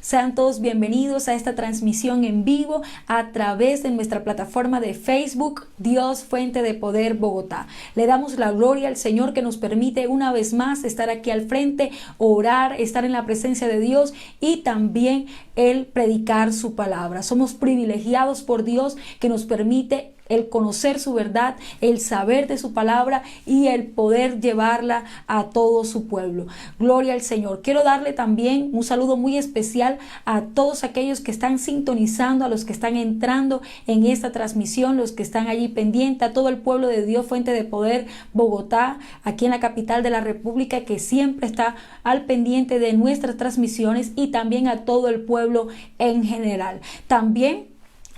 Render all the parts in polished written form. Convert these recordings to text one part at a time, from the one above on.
Sean todos bienvenidos a esta transmisión en vivo a través de nuestra plataforma de Facebook, Dios Fuente de Poder Bogotá. Le damos la gloria al Señor que nos permite una vez más estar aquí al frente, orar, estar en la presencia de Dios y también el predicar su palabra. Somos privilegiados por Dios que nos permite el conocer su verdad, el saber de su palabra y el poder llevarla a todo su pueblo. Gloria al Señor. Quiero darle también un saludo muy especial a todos aquellos que están sintonizando, a los que están entrando en esta transmisión, los que están allí pendientes, a todo el pueblo de Dios Fuente de Poder Bogotá, aquí en la capital de la República, que siempre está al pendiente de nuestras transmisiones, y también a todo el pueblo en general. También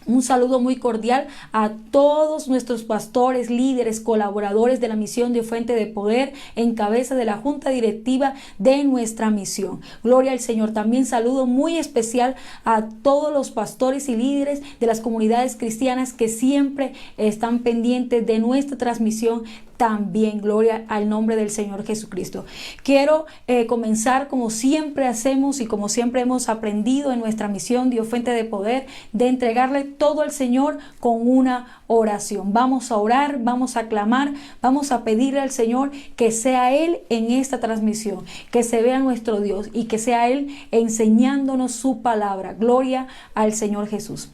un saludo muy cordial a todos nuestros pastores, líderes, colaboradores de la misión de Fuente de Poder, en cabeza de la junta directiva de nuestra misión. Gloria al Señor. También saludo muy especial a todos los pastores y líderes de las comunidades cristianas que siempre están pendientes de nuestra transmisión. También gloria al nombre del Señor Jesucristo. Quiero comenzar como siempre hacemos y como siempre hemos aprendido en nuestra misión Dios Fuente de Poder, de entregarle todo al Señor con una oración. Vamos a orar, vamos a clamar, vamos a pedirle al Señor que sea Él en esta transmisión, que se vea nuestro Dios y que sea Él enseñándonos su palabra. Gloria al Señor Jesús.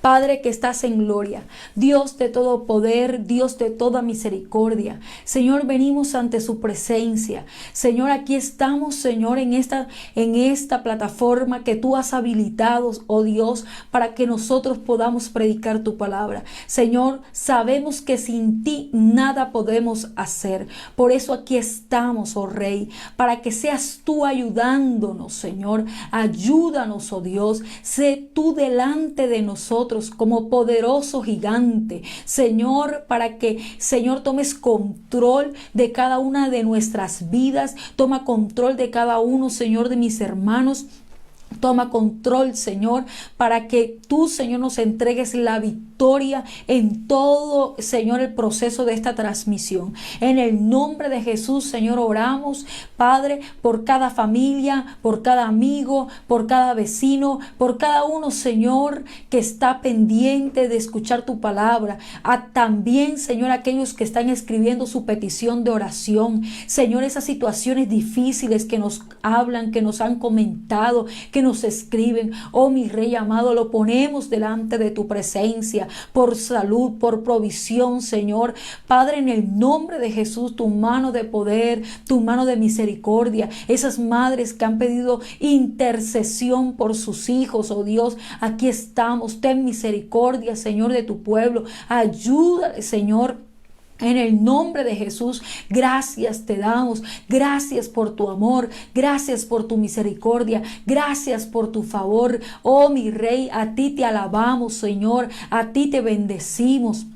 Padre que estás en gloria, Dios de todo poder, Dios de toda misericordia, Señor, venimos ante su presencia. Señor, aquí estamos, Señor, en esta plataforma que tú has habilitado, oh Dios, para que nosotros podamos predicar tu palabra. Señor, sabemos que sin ti nada podemos hacer. Por eso aquí estamos, oh Rey, para que seas tú ayudándonos, Señor. Ayúdanos, oh Dios, sé tú delante de nosotros como poderoso gigante, Señor, para que, Señor, tomes control de cada una de nuestras vidas. Toma control de cada uno, Señor, de mis hermanos. Toma control, Señor, para que tú, Señor, nos entregues la victoria en todo, Señor, el proceso de esta transmisión. En el nombre de Jesús, Señor, oramos, Padre, por cada familia, por cada amigo, por cada vecino, por cada uno, Señor, que está pendiente de escuchar tu palabra. También, Señor, aquellos que están escribiendo su petición de oración. Señor, esas situaciones difíciles que nos hablan, que nos han comentado, que nos escriben, oh mi Rey amado, lo ponemos delante de tu presencia, por salud, por provisión, Señor. Padre, en el nombre de Jesús, tu mano de poder, tu mano de misericordia, esas madres que han pedido intercesión por sus hijos, oh Dios, aquí estamos. Ten misericordia, Señor, de tu pueblo. Ayúdale, Señor. En el nombre de Jesús, gracias te damos, gracias por tu amor, gracias por tu misericordia, gracias por tu favor, oh mi Rey, a ti te alabamos, Señor, a ti te bendecimos.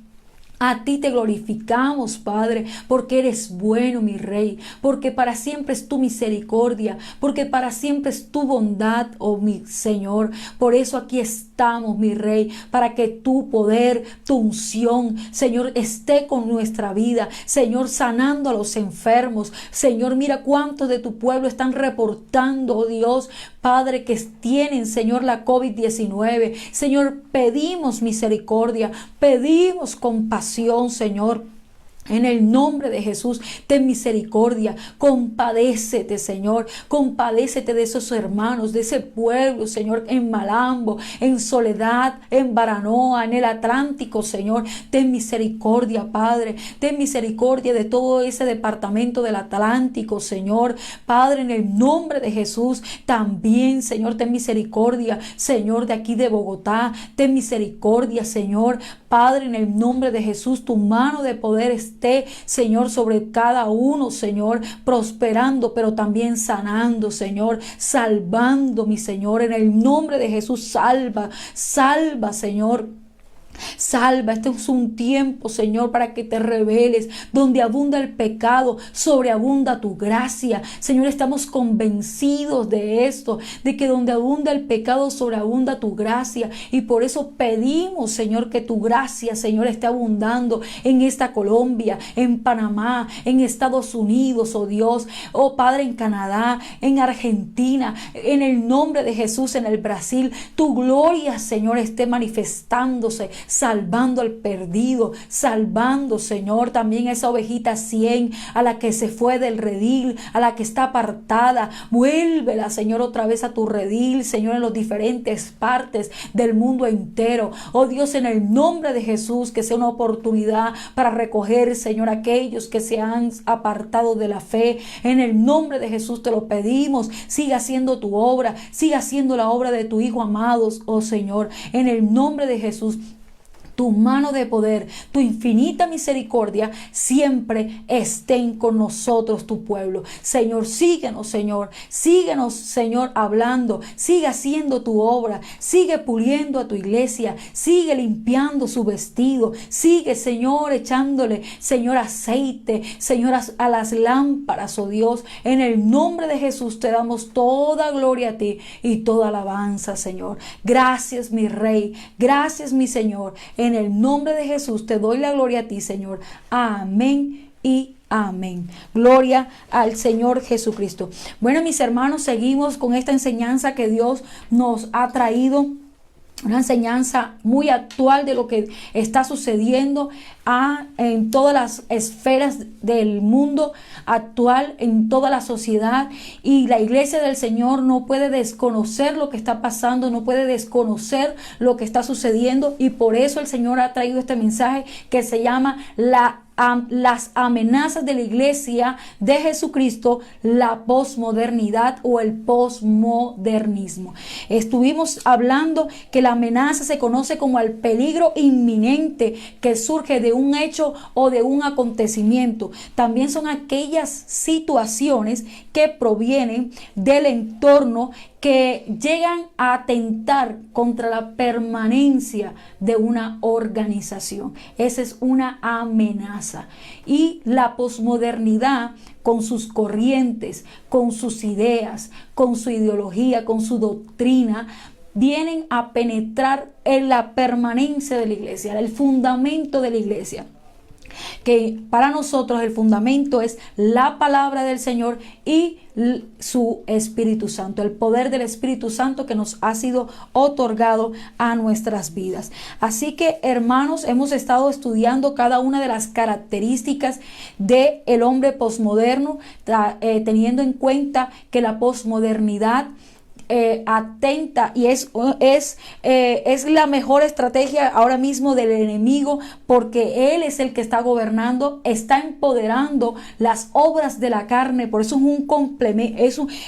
A ti te glorificamos, Padre, porque eres bueno, mi Rey, porque para siempre es tu misericordia, porque para siempre es tu bondad, oh mi Señor. Por eso aquí estamos, mi Rey, para que tu poder, tu unción, Señor, esté con nuestra vida. Señor, sanando a los enfermos. Señor, mira cuántos de tu pueblo están reportando, oh Dios, Padre, que tienen, Señor, la COVID-19. Señor, pedimos misericordia, pedimos compasión, Señor. En el nombre de Jesús, ten misericordia, compadécete, Señor, compadécete de esos hermanos, de ese pueblo, Señor, en Malambo, en Soledad, en Baranoa, en el Atlántico, Señor, ten misericordia, Padre, ten misericordia de todo ese departamento del Atlántico, Señor, Padre, en el nombre de Jesús, también, Señor, ten misericordia, Señor, de aquí de Bogotá, ten misericordia, Señor, Padre, en el nombre de Jesús, tu mano de poder esté, Señor, sobre cada uno, Señor, prosperando, pero también sanando, Señor, salvando, mi Señor, en el nombre de Jesús, salva, Señor. Salva, este es un tiempo, Señor, para que te reveles. Donde abunda el pecado, sobreabunda tu gracia. Señor, estamos convencidos de esto, de que donde abunda el pecado, sobreabunda tu gracia. Y por eso pedimos, Señor, que tu gracia, Señor, esté abundando en esta Colombia, en Panamá, en Estados Unidos, oh Dios, oh Padre, en Canadá, en Argentina, en el nombre de Jesús, en el Brasil. Tu gloria, Señor, esté manifestándose, salvando al perdido, salvando, Señor, también a esa ovejita 100, a la que se fue del redil, a la que está apartada. Vuélvela, Señor, otra vez a tu redil, Señor, en las diferentes partes del mundo entero. Oh Dios, en el nombre de Jesús, que sea una oportunidad para recoger, Señor, aquellos que se han apartado de la fe. En el nombre de Jesús te lo pedimos. Siga haciendo tu obra, siga haciendo la obra de tu Hijo, amados, oh Señor, en el nombre de Jesús. Tu mano de poder, tu infinita misericordia siempre estén con nosotros, tu pueblo. Señor, síguenos, Señor, hablando. Sigue haciendo tu obra. Sigue puliendo a tu iglesia. Sigue limpiando su vestido. Sigue, Señor, echándole, Señor, aceite, Señor, a las lámparas, oh Dios. En el nombre de Jesús te damos toda gloria a ti y toda alabanza, Señor. Gracias, mi Rey. Gracias, mi Señor. En el nombre de Jesús te doy la gloria a ti, Señor. Amén y amén. Gloria al Señor Jesucristo. Bueno, mis hermanos, seguimos con esta enseñanza que Dios nos ha traído. Una enseñanza muy actual de lo que está sucediendo en todas las esferas del mundo actual, en toda la sociedad. Y la iglesia del Señor no puede desconocer lo que está pasando, no puede desconocer lo que está sucediendo. Y por eso el Señor ha traído este mensaje que se llama las amenazas de la iglesia de Jesucristo, la posmodernidad o el posmodernismo. Estuvimos hablando que la amenaza se conoce como el peligro inminente que surge de un hecho o de un acontecimiento. También son aquellas situaciones que provienen del entorno que llegan a atentar contra la permanencia de una organización. Esa es una amenaza. Y la posmodernidad, con sus corrientes, con sus ideas, con su ideología, con su doctrina, vienen a penetrar en la permanencia de la iglesia, el fundamento de la iglesia. Que para nosotros el fundamento es la palabra del Señor y su Espíritu Santo, el poder del Espíritu Santo que nos ha sido otorgado a nuestras vidas. Así que, hermanos, hemos estado estudiando cada una de las características del hombre posmoderno, teniendo en cuenta que la posmodernidad atenta y es la mejor estrategia ahora mismo del enemigo, porque él es el que está gobernando, está empoderando las obras de la carne. Por eso es un complemento,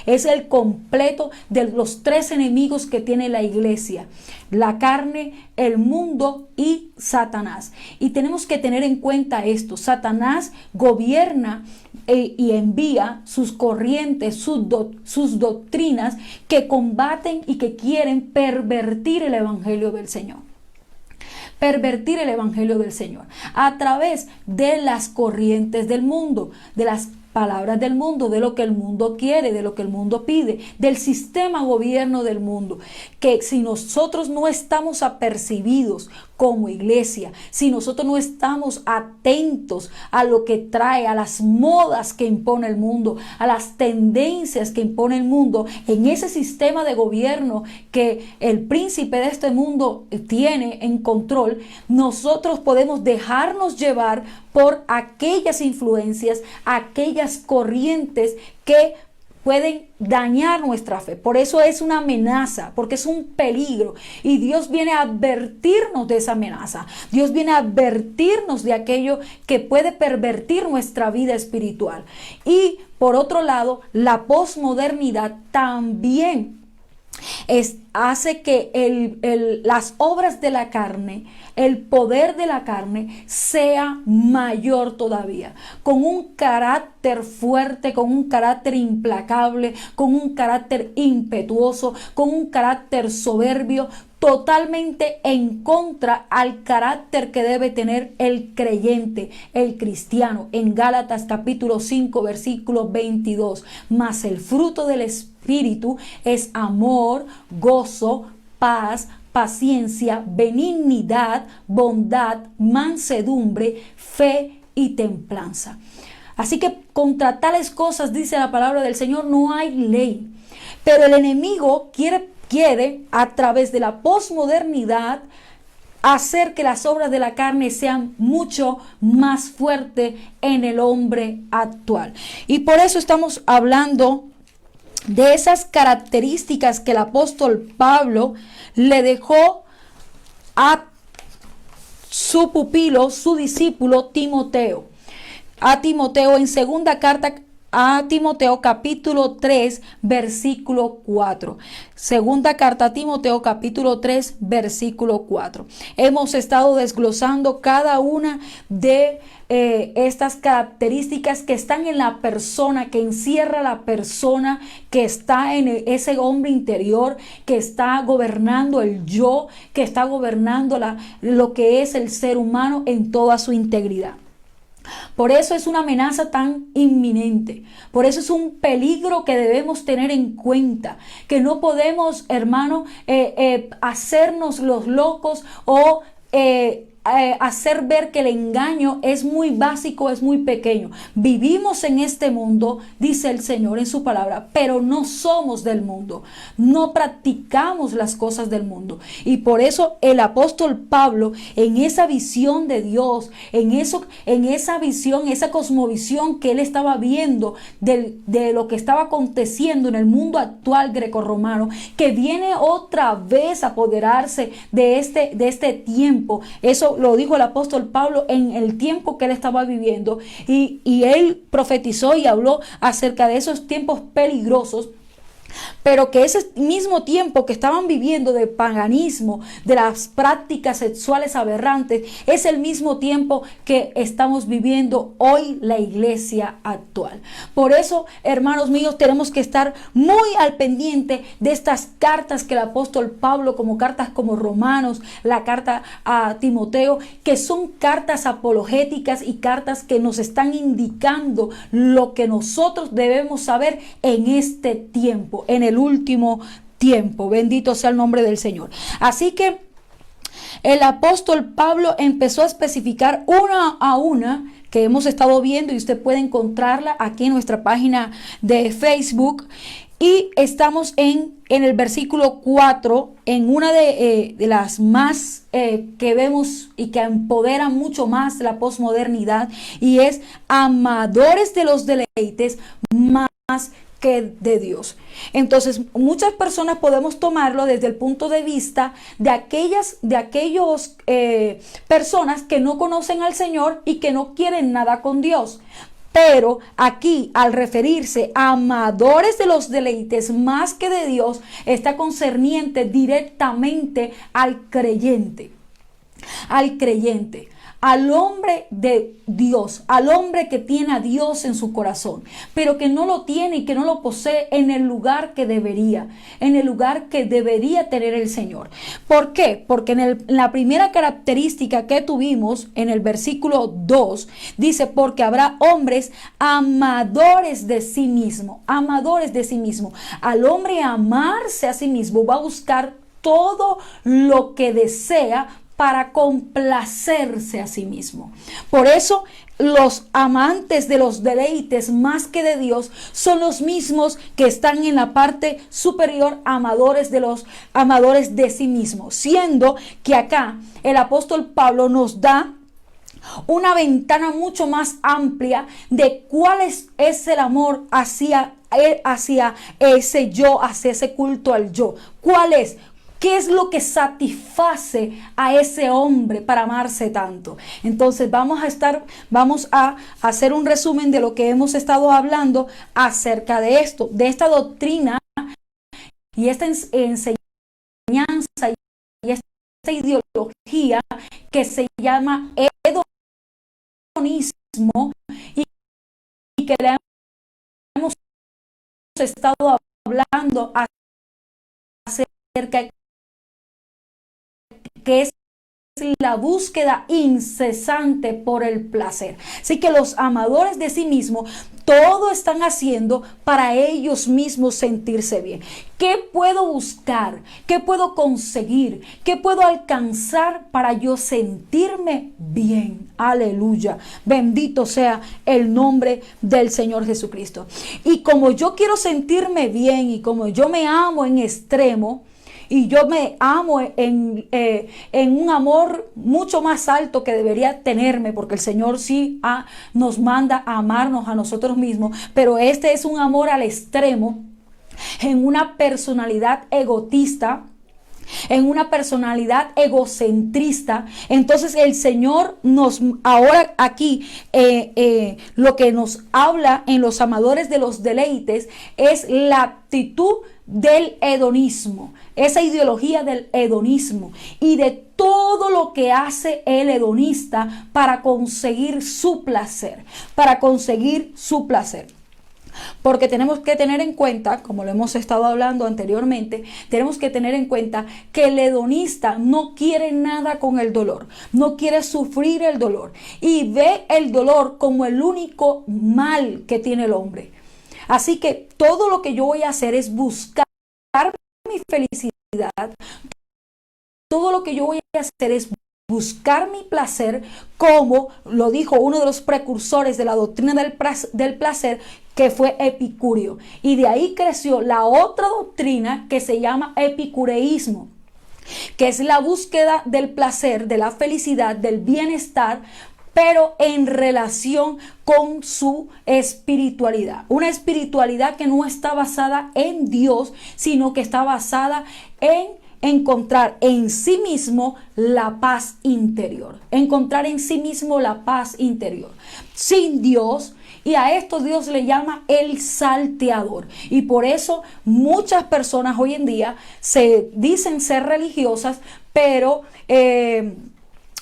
es el completo de los tres enemigos que tiene la iglesia: la carne, el mundo y Satanás. Y tenemos que tener en cuenta esto: Satanás gobierna y envía sus corrientes, sus doctrinas que combaten y que quieren pervertir el evangelio del Señor. Pervertir el evangelio del Señor a través de las corrientes del mundo, de las palabras del mundo, de lo que el mundo quiere, de lo que el mundo pide, del sistema gobierno del mundo. Que si nosotros no estamos apercibidos como iglesia, si nosotros no estamos atentos a lo que trae, a las modas que impone el mundo, a las tendencias que impone el mundo, en ese sistema de gobierno que el príncipe de este mundo tiene en control, nosotros podemos dejarnos llevar por aquellas influencias, aquellas corrientes que pueden dañar nuestra fe. Por eso es una amenaza, porque es un peligro. Y Dios viene a advertirnos de esa amenaza. Dios viene a advertirnos de aquello que puede pervertir nuestra vida espiritual. Y por otro lado, la posmodernidad también hace que las obras de la carne, el poder de la carne sea mayor todavía, con un carácter fuerte, con un carácter implacable, con un carácter impetuoso, con un carácter soberbio, totalmente en contra al carácter que debe tener el creyente, el cristiano. En Gálatas capítulo 5, versículo 22. Mas el fruto del Espíritu es amor, gozo, paz, paciencia, benignidad, bondad, mansedumbre, fe y templanza. Así que contra tales cosas, dice la palabra del Señor, no hay ley. Pero el enemigo quiere a través de la posmodernidad hacer que las obras de la carne sean mucho más fuertes en el hombre actual. Y por eso estamos hablando de esas características que el apóstol Pablo le dejó a su pupilo, su discípulo Timoteo. A Timoteo en segunda carta a Timoteo capítulo 3 versículo 4. Segunda carta a Timoteo capítulo 3 versículo 4. Hemos estado desglosando cada una de estas características que están en la persona, que encierra la persona, que está en ese hombre interior, que está gobernando el yo, que está gobernando lo que es el ser humano en toda su integridad. Por eso es una amenaza tan inminente. Por eso es un peligro que debemos tener en cuenta. Que no podemos, hermano, hacernos los locos o hacer ver que el engaño es muy básico, es muy pequeño. Vivimos en este mundo, dice el Señor en su palabra, pero no somos del mundo. No practicamos las cosas del mundo. Y por eso el apóstol Pablo, en esa visión de Dios, en esa visión, esa cosmovisión que él estaba viendo de lo que estaba aconteciendo en el mundo actual grecorromano, que viene otra vez a apoderarse de este tiempo. Eso lo dijo el apóstol Pablo en el tiempo que él estaba viviendo, y él profetizó y habló acerca de esos tiempos peligrosos. Pero que ese mismo tiempo que estaban viviendo de paganismo, de las prácticas sexuales aberrantes, es el mismo tiempo que estamos viviendo hoy la iglesia actual. Por eso, hermanos míos, tenemos que estar muy al pendiente de estas cartas que el apóstol Pablo, como cartas como Romanos, la carta a Timoteo, que son cartas apologéticas y cartas que nos están indicando lo que nosotros debemos saber en este tiempo, en el último tiempo. Bendito sea el nombre del Señor. Así que el apóstol Pablo empezó a especificar una a una, que hemos estado viendo, y usted puede encontrarla aquí en nuestra página de Facebook. Y estamos en el versículo 4, en una de las más que vemos y que empodera mucho más la posmodernidad, y es amadores de los deleites más que de Dios. Entonces, muchas personas podemos tomarlo desde el punto de vista de aquellos personas que no conocen al Señor y que no quieren nada con Dios. Pero aquí, al referirse a amadores de los deleites más que de Dios, está concerniente directamente al creyente. Al creyente, al hombre de Dios, al hombre que tiene a Dios en su corazón, pero que no lo tiene y que no lo posee en el lugar que debería, en el lugar que debería tener el Señor. ¿Por qué? Porque en la primera característica que tuvimos, en el versículo 2, dice, porque habrá hombres amadores de sí mismo, amadores de sí mismo. Al hombre amarse a sí mismo, va a buscar todo lo que desea para complacerse a sí mismo. Por eso los amantes de los deleites más que de Dios son los mismos que están en la parte superior, amadores de sí mismos, siendo que acá el apóstol Pablo nos da una ventana mucho más amplia de cuál es el amor hacia ese yo, hacia ese culto al yo. ¿Cuál es? ¿Qué es lo que satisface a ese hombre para amarse tanto? Entonces vamos a hacer un resumen de lo que hemos estado hablando acerca de esto, de esta doctrina y esta enseñanza y esta ideología que se llama hedonismo, y que le hemos estado hablando acerca que es la búsqueda incesante por el placer. Así que los amadores de sí mismos todo están haciendo para ellos mismos sentirse bien. ¿Qué puedo buscar? ¿Qué puedo conseguir? ¿Qué puedo alcanzar para yo sentirme bien? Aleluya. Bendito sea el nombre del Señor Jesucristo. Y como yo quiero sentirme bien y como yo me amo en extremo, y yo me amo en un amor mucho más alto que debería tenerme, porque el Señor sí nos manda a amarnos a nosotros mismos, pero este es un amor al extremo, en una personalidad egotista, en una personalidad egocentrista. Entonces el Señor ahora aquí, lo que nos habla en los amadores de los deleites es la actitud del hedonismo, esa ideología del hedonismo y de todo lo que hace el hedonista para conseguir su placer, Porque tenemos que tener en cuenta, como lo hemos estado hablando anteriormente, tenemos que tener en cuenta que el hedonista no quiere nada con el dolor, no quiere sufrir el dolor y ve el dolor como el único mal que tiene el hombre. Así que todo lo que yo voy a hacer es buscar mi felicidad, todo lo que yo voy a hacer es buscar mi placer, como lo dijo uno de los precursores de la doctrina del placer, que fue Epicurio. Y de ahí creció la otra doctrina que se llama epicureísmo, que es la búsqueda del placer, de la felicidad, del bienestar, pero en relación con su espiritualidad. Una espiritualidad que no está basada en Dios, sino que está basada en encontrar en sí mismo la paz interior. Encontrar en sí mismo la paz interior. Sin Dios. Y a esto Dios le llama el salteador. Y por eso muchas personas hoy en día se dicen ser religiosas, pero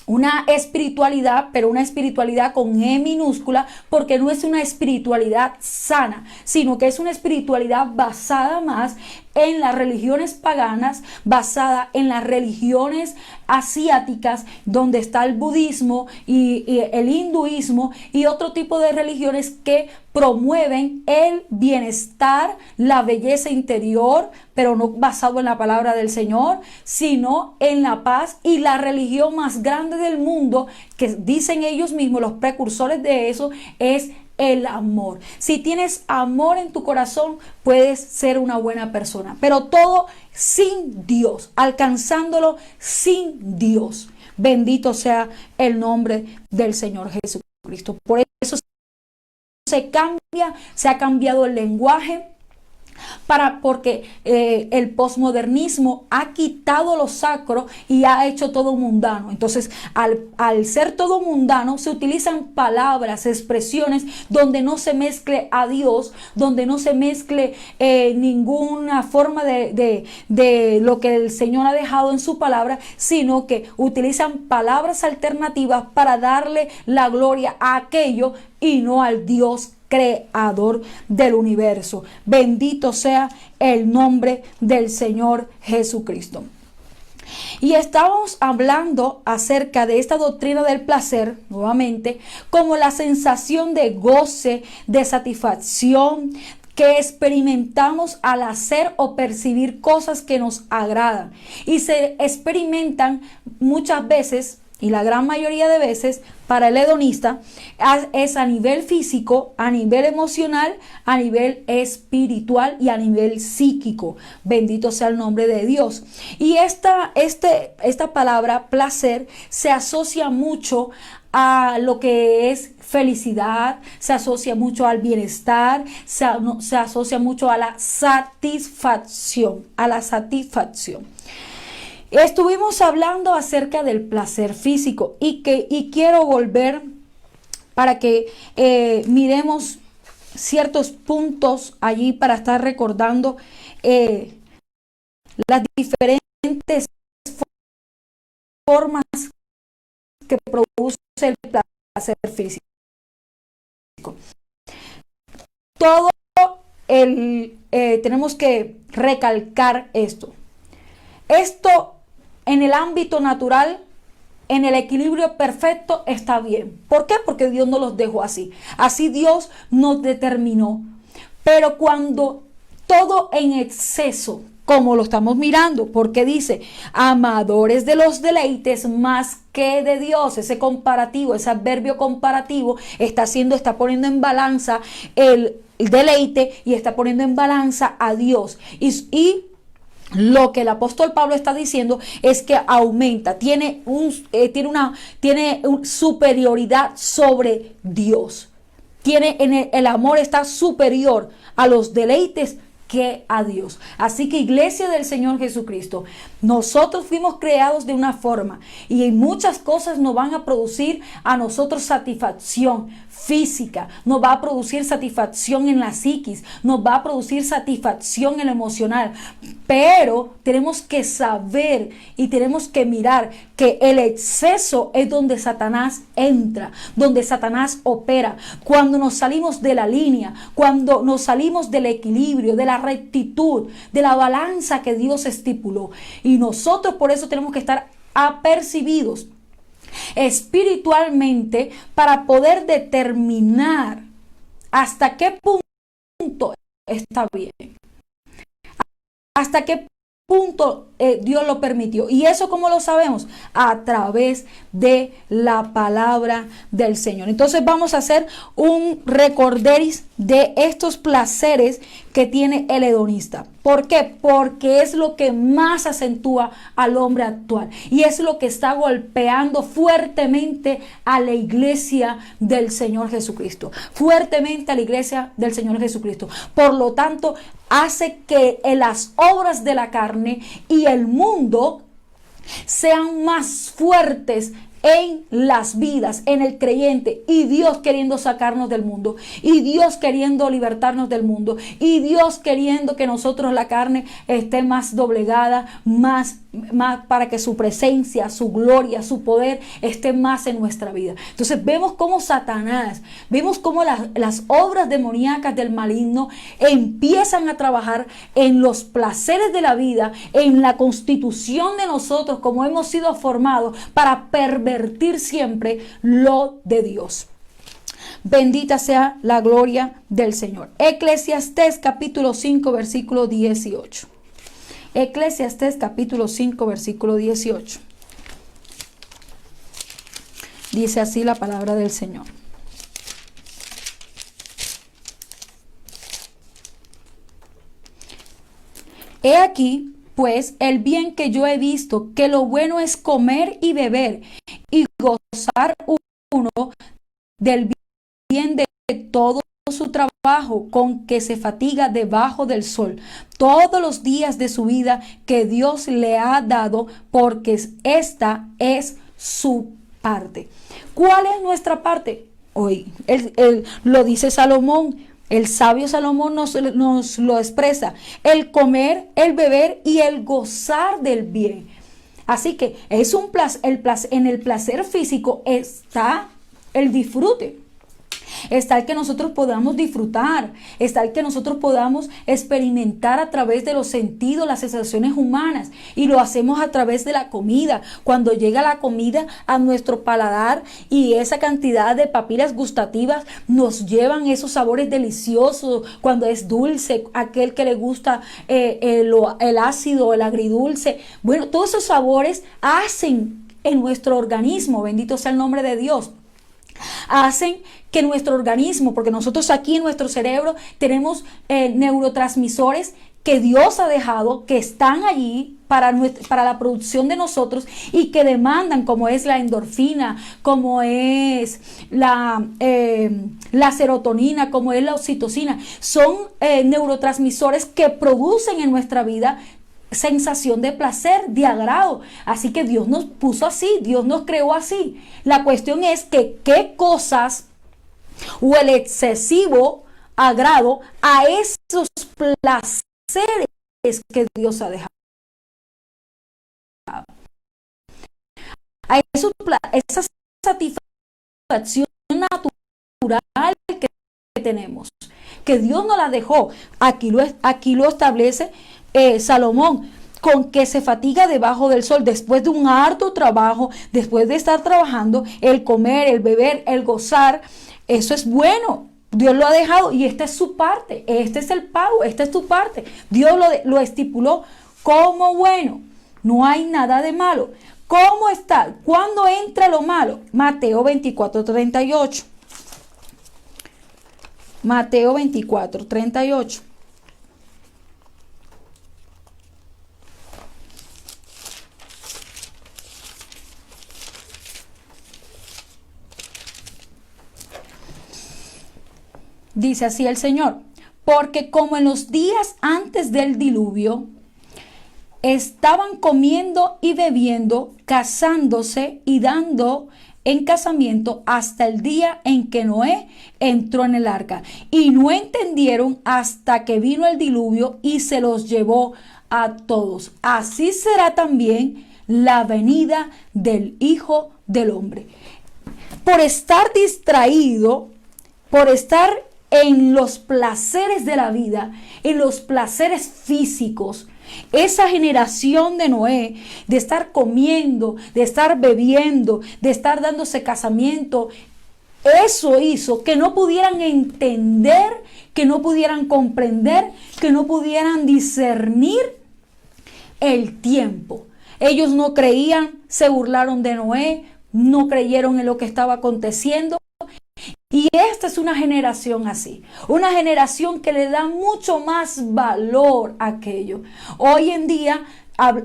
una espiritualidad, pero una espiritualidad con E minúscula, porque no es una espiritualidad sana, sino que es una espiritualidad basada más en las religiones paganas, basada en las religiones asiáticas, donde está el budismo y el hinduismo y otro tipo de religiones que promueven el bienestar, la belleza interior, pero no basado en la palabra del Señor, sino en la paz. Y la religión más grande del mundo, que dicen ellos mismos, los precursores de eso, es el amor. Si tienes amor en tu corazón, puedes ser una buena persona, pero todo sin Dios, alcanzándolo sin Dios. Bendito sea el nombre del Señor Jesucristo. Por eso se ha cambiado el lenguaje, porque el posmodernismo ha quitado lo sacro y ha hecho todo mundano. Entonces, al ser todo mundano, se utilizan palabras, expresiones donde no se mezcle a Dios, donde no se mezcle ninguna forma de lo que el Señor ha dejado en su palabra, sino que utilizan palabras alternativas para darle la gloria a aquello y no al Dios creador del universo. Bendito sea el nombre del Señor Jesucristo. Y estábamos hablando acerca de esta doctrina del placer, nuevamente, como la sensación de goce, de satisfacción que experimentamos al hacer o percibir cosas que nos agradan. Y se experimentan muchas veces, y la gran mayoría de veces, para el hedonista, es a nivel físico, a nivel emocional, a nivel espiritual y a nivel psíquico. Bendito sea el nombre de Dios. Y esta palabra placer se asocia mucho a lo que es felicidad, se asocia mucho al bienestar, se asocia mucho a la satisfacción, Estuvimos hablando acerca del placer físico y quiero volver para que miremos ciertos puntos allí para estar recordando las diferentes formas que produce el placer físico. Tenemos que recalcar esto. Esto en el ámbito natural, en el equilibrio perfecto, está bien. ¿Por qué? Porque Dios no los dejó así. Así Dios nos determinó. Pero cuando todo en exceso, como lo estamos mirando, porque dice, amadores de los deleites más que de Dios, ese comparativo, ese adverbio comparativo, está poniendo en balanza el deleite y está poniendo en balanza a Dios. Y lo que el apóstol Pablo está diciendo es que aumenta, tiene una superioridad sobre Dios. El amor está superior a los deleites que a Dios. Así que, iglesia del Señor Jesucristo, nosotros fuimos creados de una forma y muchas cosas nos van a producir a nosotros satisfacción física, nos va a producir satisfacción en la psiquis, nos va a producir satisfacción en lo emocional, pero tenemos que saber y tenemos que mirar que el exceso es donde Satanás entra, donde Satanás opera. Cuando nos salimos de la línea, cuando nos salimos del equilibrio, de la rectitud, de la balanza que Dios estipuló. Y nosotros por eso tenemos que estar apercibidos espiritualmente para poder determinar hasta qué punto está bien, hasta qué punto Dios lo permitió. ¿Y eso cómo lo sabemos? A través de la palabra del Señor. Entonces vamos a hacer un recorderis de estos placeres que tiene el hedonista. ¿Por qué? Porque es lo que más acentúa al hombre actual y es lo que está golpeando fuertemente a la iglesia del Señor Jesucristo, fuertemente a la iglesia del Señor Jesucristo. Por lo tanto, hace que las obras de la carne y el mundo sean más fuertes en las vidas, en el creyente, y Dios queriendo sacarnos del mundo, y Dios queriendo libertarnos del mundo, y Dios queriendo que nosotros la carne esté más doblegada, más para que su presencia, su gloria, su poder esté más en nuestra vida. Entonces vemos cómo Satanás, vemos cómo las obras demoníacas del maligno empiezan a trabajar en los placeres de la vida, en la constitución de nosotros, como hemos sido formados para pervertir siempre lo de Dios. Bendita sea la gloria del Señor. Eclesiastés capítulo 5 versículo 18. Eclesiastés capítulo 5 versículo 18. Dice así la palabra del Señor. He aquí, pues, el bien que yo he visto, que lo bueno es comer y beber y gozar uno del bien de todo su trabajo con que se fatiga debajo del sol todos los días de su vida que Dios le ha dado, porque esta es su parte. ¿Cuál es nuestra parte? Hoy lo dice Salomón, el sabio Salomón nos lo expresa: el comer, el beber y el gozar del bien. Así que es un en el placer físico está el disfrute. Está el que nosotros podamos disfrutar, está el que nosotros podamos experimentar a través de los sentidos, las sensaciones humanas, y lo hacemos a través de la comida. Cuando llega la comida a nuestro paladar y esa cantidad de papilas gustativas nos llevan esos sabores deliciosos, cuando es dulce, aquel que le gusta el ácido, el agridulce, bueno, todos esos sabores hacen en nuestro organismo, bendito sea el nombre de Dios, hacen que nuestro organismo, porque nosotros aquí en nuestro cerebro tenemos neurotransmisores que Dios ha dejado, que están allí para la producción de nosotros y que demandan, como es la endorfina, como es la serotonina, como es la oxitocina. Son neurotransmisores que producen en nuestra vida sensación de placer, de agrado. Así que Dios nos puso así, Dios nos creó así. La cuestión es que qué cosas o el excesivo agrado a esos placeres que Dios ha dejado, a esa satisfacción natural que tenemos, que Dios nos la dejó. Aquí lo establece Salomón. con que se fatiga debajo del sol, después de un harto trabajo, después de estar trabajando, el comer, el beber, el gozar, eso es bueno. Dios lo ha dejado y esta es su parte, este es el pago, esta es tu parte. Dios lo estipuló como bueno, no hay nada de malo. ¿Cómo está? ¿Cuándo entra lo malo? Mateo 24:38. Mateo 24:38. Dice así el Señor, porque como en los días antes del diluvio, estaban comiendo y bebiendo, casándose y dando en casamiento hasta el día en que Noé entró en el arca. Y no entendieron hasta que vino el diluvio y se los llevó a todos. Así será también la venida del Hijo del Hombre. Por estar distraído, por estar en los placeres de la vida, en los placeres físicos, esa generación de Noé, de estar comiendo, de estar bebiendo, de estar dándose casamiento, eso hizo que no pudieran entender, que no pudieran comprender, que no pudieran discernir el tiempo. Ellos no creían, se burlaron de Noé, no creyeron en lo que estaba aconteciendo. Y esta es una generación así, una generación que le da mucho más valor a aquello. Hoy en día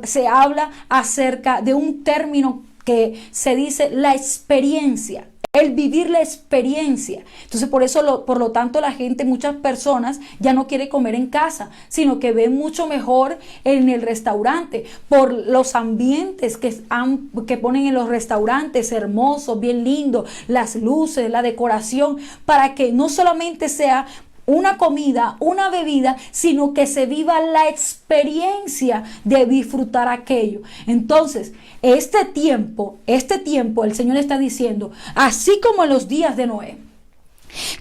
se habla acerca de un término que se dice la experiencia. El vivir la experiencia. Entonces, por lo tanto, la gente, muchas personas ya no quiere comer en casa, sino que ve mucho mejor en el restaurante, por los ambientes que ponen en los restaurantes, hermosos, bien lindos, las luces, la decoración, para que no solamente sea una comida, una bebida, sino que se viva la experiencia de disfrutar aquello. Entonces, este tiempo, el Señor está diciendo, así como en los días de Noé,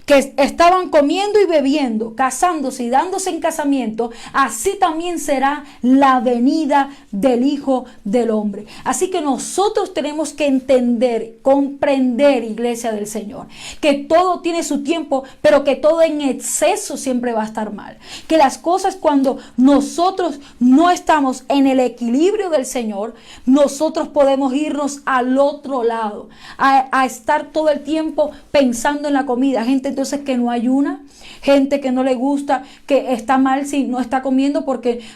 que estaban comiendo y bebiendo, casándose y dándose en casamiento, así también será la venida del Hijo del Hombre. Así que nosotros tenemos que entender, comprender, iglesia del Señor, que todo tiene su tiempo, pero que todo en exceso siempre va a estar mal. Que las cosas, cuando nosotros no estamos en el equilibrio del Señor, nosotros podemos irnos al otro lado, a estar todo el tiempo pensando en la comida. Gente entonces que no ayuna, gente que no le gusta, que está mal si no está comiendo porque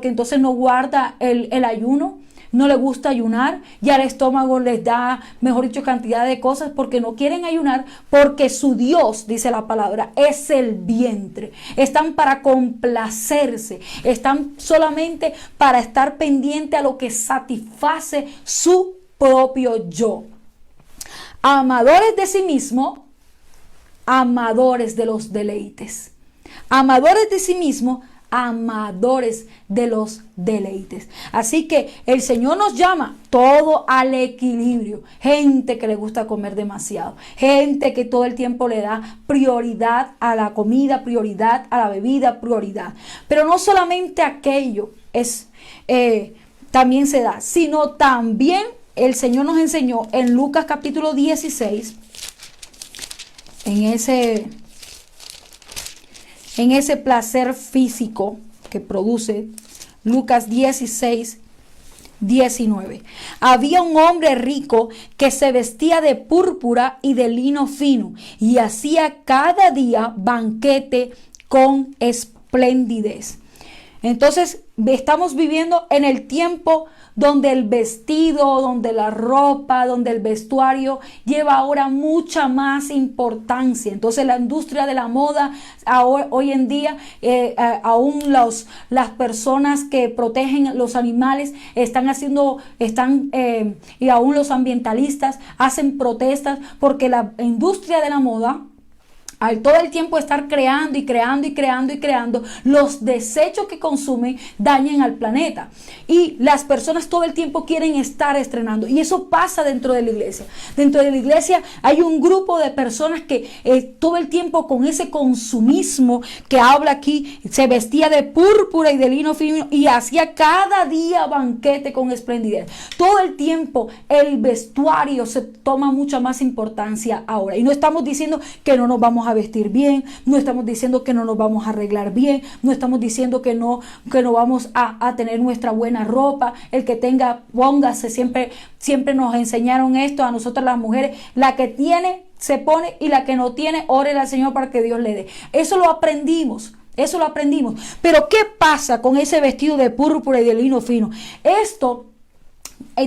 entonces no guarda el ayuno, no le gusta ayunar, ya el estómago les da, mejor dicho, cantidad de cosas porque no quieren ayunar, porque su Dios, dice la palabra, es el vientre. Están para complacerse, están solamente para estar pendiente a lo que satisface su propio yo. Amadores de sí mismo, amadores de los deleites. Amadores de sí mismo, amadores de los deleites. Así que el Señor nos llama todo al equilibrio. Gente que le gusta comer demasiado, gente que todo el tiempo le da prioridad a la comida, prioridad a la bebida, prioridad. Pero no solamente aquello también se da, sino también el Señor nos enseñó en Lucas capítulo 16, en ese placer físico que produce, Lucas 16, 19. Había un hombre rico que se vestía de púrpura y de lino fino y hacía cada día banquete con esplendidez. Entonces, estamos viviendo en el tiempo donde el vestido, donde la ropa, donde el vestuario lleva ahora mucha más importancia. Entonces la industria de la moda hoy en día, aún las personas que protegen los animales y aún los ambientalistas hacen protestas porque la industria de la moda Al todo el tiempo estar creando y creando y creando y creando, los desechos que consumen dañan al planeta. Y las personas todo el tiempo quieren estar estrenando. Y eso pasa dentro de la iglesia. Dentro de la iglesia hay un grupo de personas que todo el tiempo con ese consumismo que habla aquí, se vestía de púrpura y de lino fino y hacía cada día banquete con esplendidez. Todo el tiempo el vestuario se toma mucha más importancia ahora. Y no estamos diciendo que no nos vamos a vestir bien, no estamos diciendo que no nos vamos a arreglar bien, no estamos diciendo que no vamos a tener nuestra buena ropa. El que tenga, póngase, siempre nos enseñaron esto a nosotras las mujeres, la que tiene se pone y la que no tiene, órele al Señor para que Dios le dé. Eso lo aprendimos. Pero ¿qué pasa con ese vestido de púrpura y de lino fino? Esto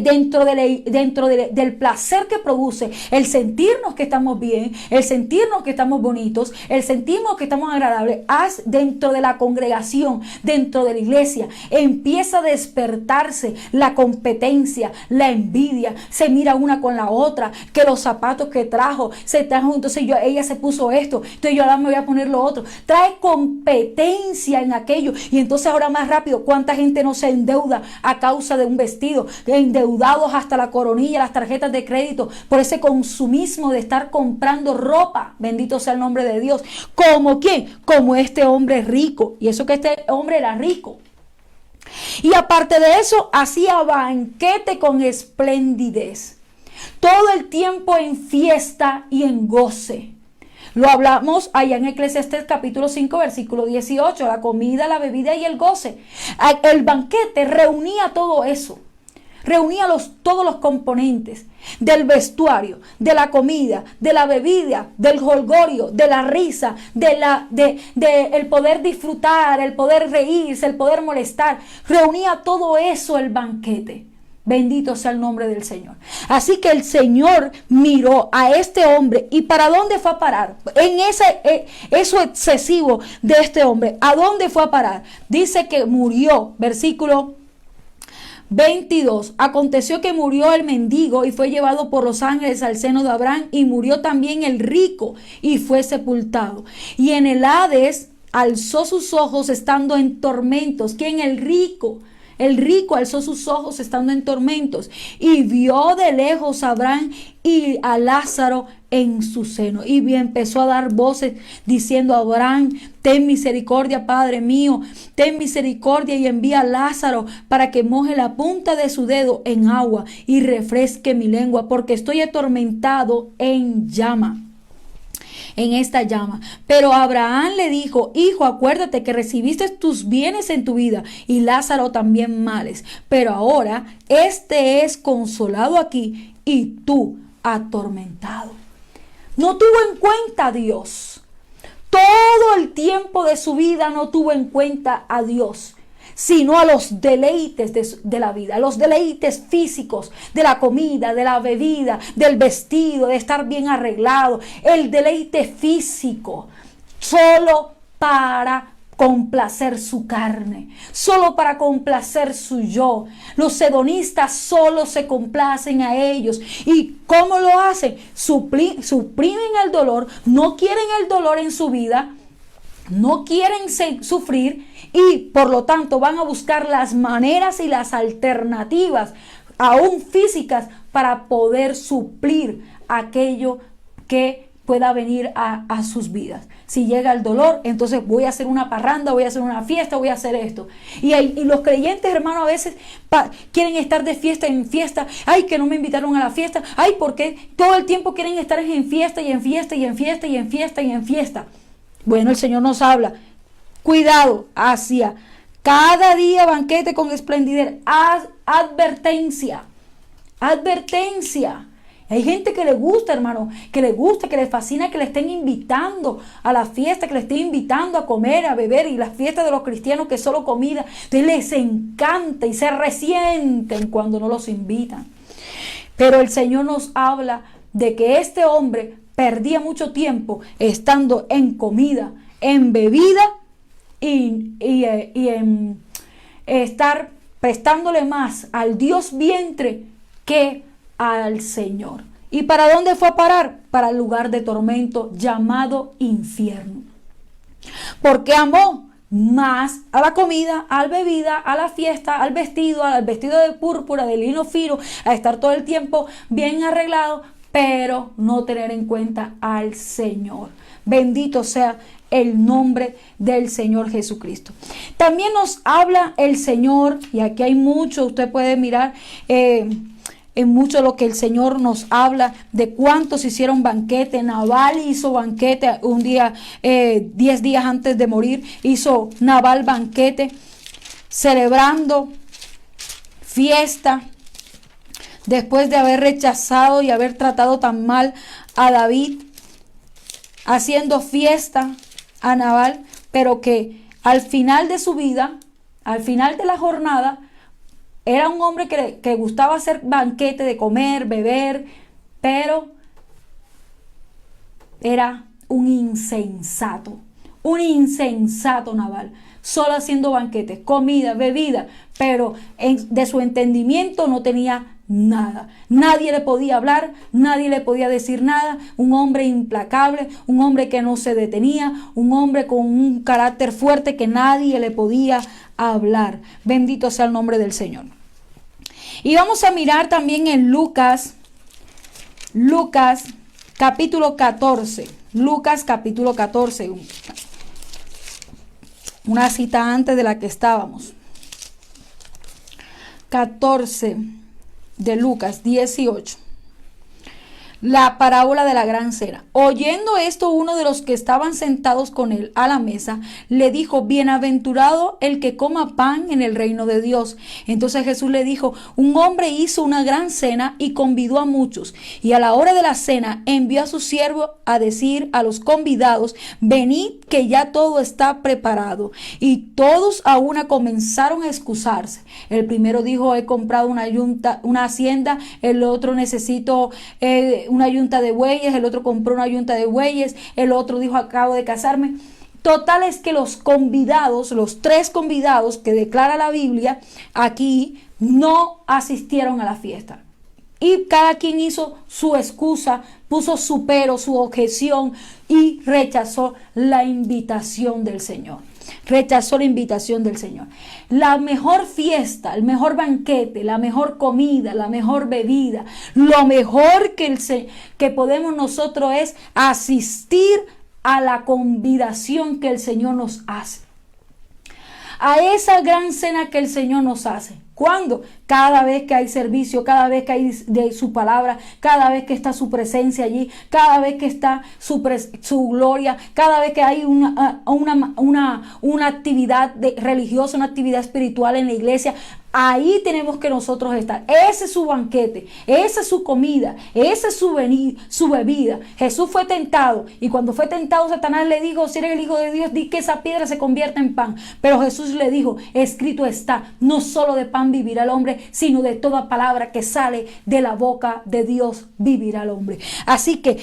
dentro del placer que produce el sentirnos que estamos bien, el sentirnos que estamos bonitos, el sentirnos que estamos agradables, dentro de la congregación, dentro de la iglesia, empieza a despertarse la competencia, la envidia, se mira una con la otra, que los zapatos que trajo, entonces ella se puso esto, entonces yo ahora me voy a poner lo otro, trae competencia en aquello, y entonces ahora más rápido, ¿cuánta gente no se endeuda a causa de un vestido? Endeudados hasta la coronilla, las tarjetas de crédito, por ese consumismo de estar comprando ropa. Bendito sea el nombre de Dios. ¿Como quién? Como este hombre rico. Y eso que este hombre era rico. Y aparte de eso, hacía banquete con esplendidez. Todo el tiempo en fiesta y en goce. Lo hablamos allá en Eclesiastés capítulo 5, versículo 18. La comida, la bebida y el goce. El banquete reunía todo eso. Reunía todos los componentes del vestuario, de la comida, de la bebida, del jolgorio, de la risa, el poder disfrutar, el poder reírse, el poder molestar. Reunía todo eso el banquete. Bendito sea el nombre del Señor. Así que el Señor miró a este hombre. ¿Y para dónde fue a parar? En eso excesivo de este hombre, ¿a dónde fue a parar? Dice que murió, versículo 22. Aconteció que murió el mendigo y fue llevado por los ángeles al seno de Abraham, y murió también el rico y fue sepultado. Y en el Hades alzó sus ojos estando en tormentos. ¿Quién? El rico. El rico alzó sus ojos estando en tormentos y vio de lejos a Abraham y a Lázaro en su seno. Y empezó a dar voces diciendo a Abraham: ten misericordia, Padre mío, ten misericordia y envía a Lázaro para que moje la punta de su dedo en agua y refresque mi lengua, porque estoy atormentado en esta llama. Pero Abraham le dijo: hijo, acuérdate que recibiste tus bienes en tu vida y Lázaro también males, pero ahora este es consolado aquí y tú atormentado. No tuvo en cuenta a Dios. Todo el tiempo de su vida no tuvo en cuenta a Dios, sino a los deleites de la vida, los deleites físicos, de la comida, de la bebida, del vestido, de estar bien arreglado, el deleite físico, solo para complacer su carne, solo para complacer su yo. Los hedonistas solo se complacen a ellos. ¿Y cómo lo hacen? Suprimen el dolor, no quieren el dolor en su vida, no quieren sufrir, y por lo tanto van a buscar las maneras y las alternativas, aún físicas, para poder suplir aquello que pueda venir a sus vidas. Si llega el dolor, entonces voy a hacer una parranda, voy a hacer una fiesta, voy a hacer esto. Y los creyentes, hermanos, a veces quieren estar de fiesta en fiesta. Ay, que no me invitaron a la fiesta. Ay, porque todo el tiempo quieren estar en fiesta y en fiesta y en fiesta y en fiesta y en fiesta. Bueno, el Señor nos habla. Cuidado, hacia cada día banquete con esplendidez. Advertencia. Advertencia. Hay gente que le gusta, hermano, que le gusta, que le fascina que le estén invitando a la fiesta, que le estén invitando a comer, a beber, y las fiestas de los cristianos que es solo comida. Entonces les encanta y se resienten cuando no los invitan. Pero el Señor nos habla de que este hombre perdía mucho tiempo estando en comida, en bebida y en estar prestándole más al Dios vientre que al Señor. ¿Y para dónde fue a parar? Para el lugar de tormento llamado infierno. Porque amó más a la comida, a la bebida, a la fiesta, al vestido de púrpura, de lino fino, a estar todo el tiempo bien arreglado, pero no tener en cuenta al Señor. Bendito sea el nombre del Señor Jesucristo. También nos habla el Señor, y aquí hay mucho, usted puede mirar en mucho lo que el Señor nos habla de cuántos hicieron banquete. Nabal hizo banquete un día, 10 días antes de morir, hizo Nabal banquete, celebrando fiesta, después de haber rechazado y haber tratado tan mal a David, haciendo fiesta a Nabal, pero que al final de su vida, al final de la jornada, era un hombre que gustaba hacer banquete, de comer, beber, pero era un insensato Nabal, solo haciendo banquetes, comida, bebida, pero de su entendimiento no tenía nada. Nadie le podía hablar, nadie le podía decir nada. Un hombre implacable, un hombre que no se detenía, un hombre con un carácter fuerte que nadie le podía hablar. Bendito sea el nombre del Señor. Y vamos a mirar también en Lucas capítulo 14. Lucas capítulo 14. Una cita antes de la que estábamos. 14 de Lucas 18. La parábola de la gran cena. Oyendo esto, uno de los que estaban sentados con él a la mesa le dijo: bienaventurado el que coma pan en el reino de Dios. Entonces Jesús le dijo: un hombre hizo una gran cena y convidó a muchos, y a la hora de la cena envió a su siervo a decir a los convidados: venid, que ya todo está preparado. Y todos a una comenzaron a excusarse. El primero dijo: he comprado una hacienda. El otro: necesito una yunta de bueyes. El otro: compró una yunta de bueyes. El otro dijo: acabo de casarme. Total es que los convidados, los 3 convidados que declara la Biblia aquí, no asistieron a la fiesta. Y cada quien hizo su excusa, puso su pero, su objeción, y rechazó la invitación del Señor. Rechazó la invitación del Señor. La mejor fiesta, el mejor banquete, la mejor comida, la mejor bebida, lo mejor que podemos nosotros es asistir a la convidación que el Señor nos hace. A esa gran cena que el Señor nos hace. ¿Cuándo? Cada vez que hay servicio, cada vez que hay de su palabra, cada vez que está su presencia allí, cada vez que está su gloria, cada vez que hay una actividad religiosa, una actividad espiritual en la iglesia. Ahí tenemos que nosotros estar. Ese es su banquete, esa es su comida, esa es su bebida. Jesús fue tentado, y cuando fue tentado, Satanás le dijo: si eres el Hijo de Dios, di que esa piedra se convierta en pan. Pero Jesús le dijo: escrito está, no solo de pan vivirá el hombre, sino de toda palabra que sale de la boca de Dios vivirá el hombre. Así que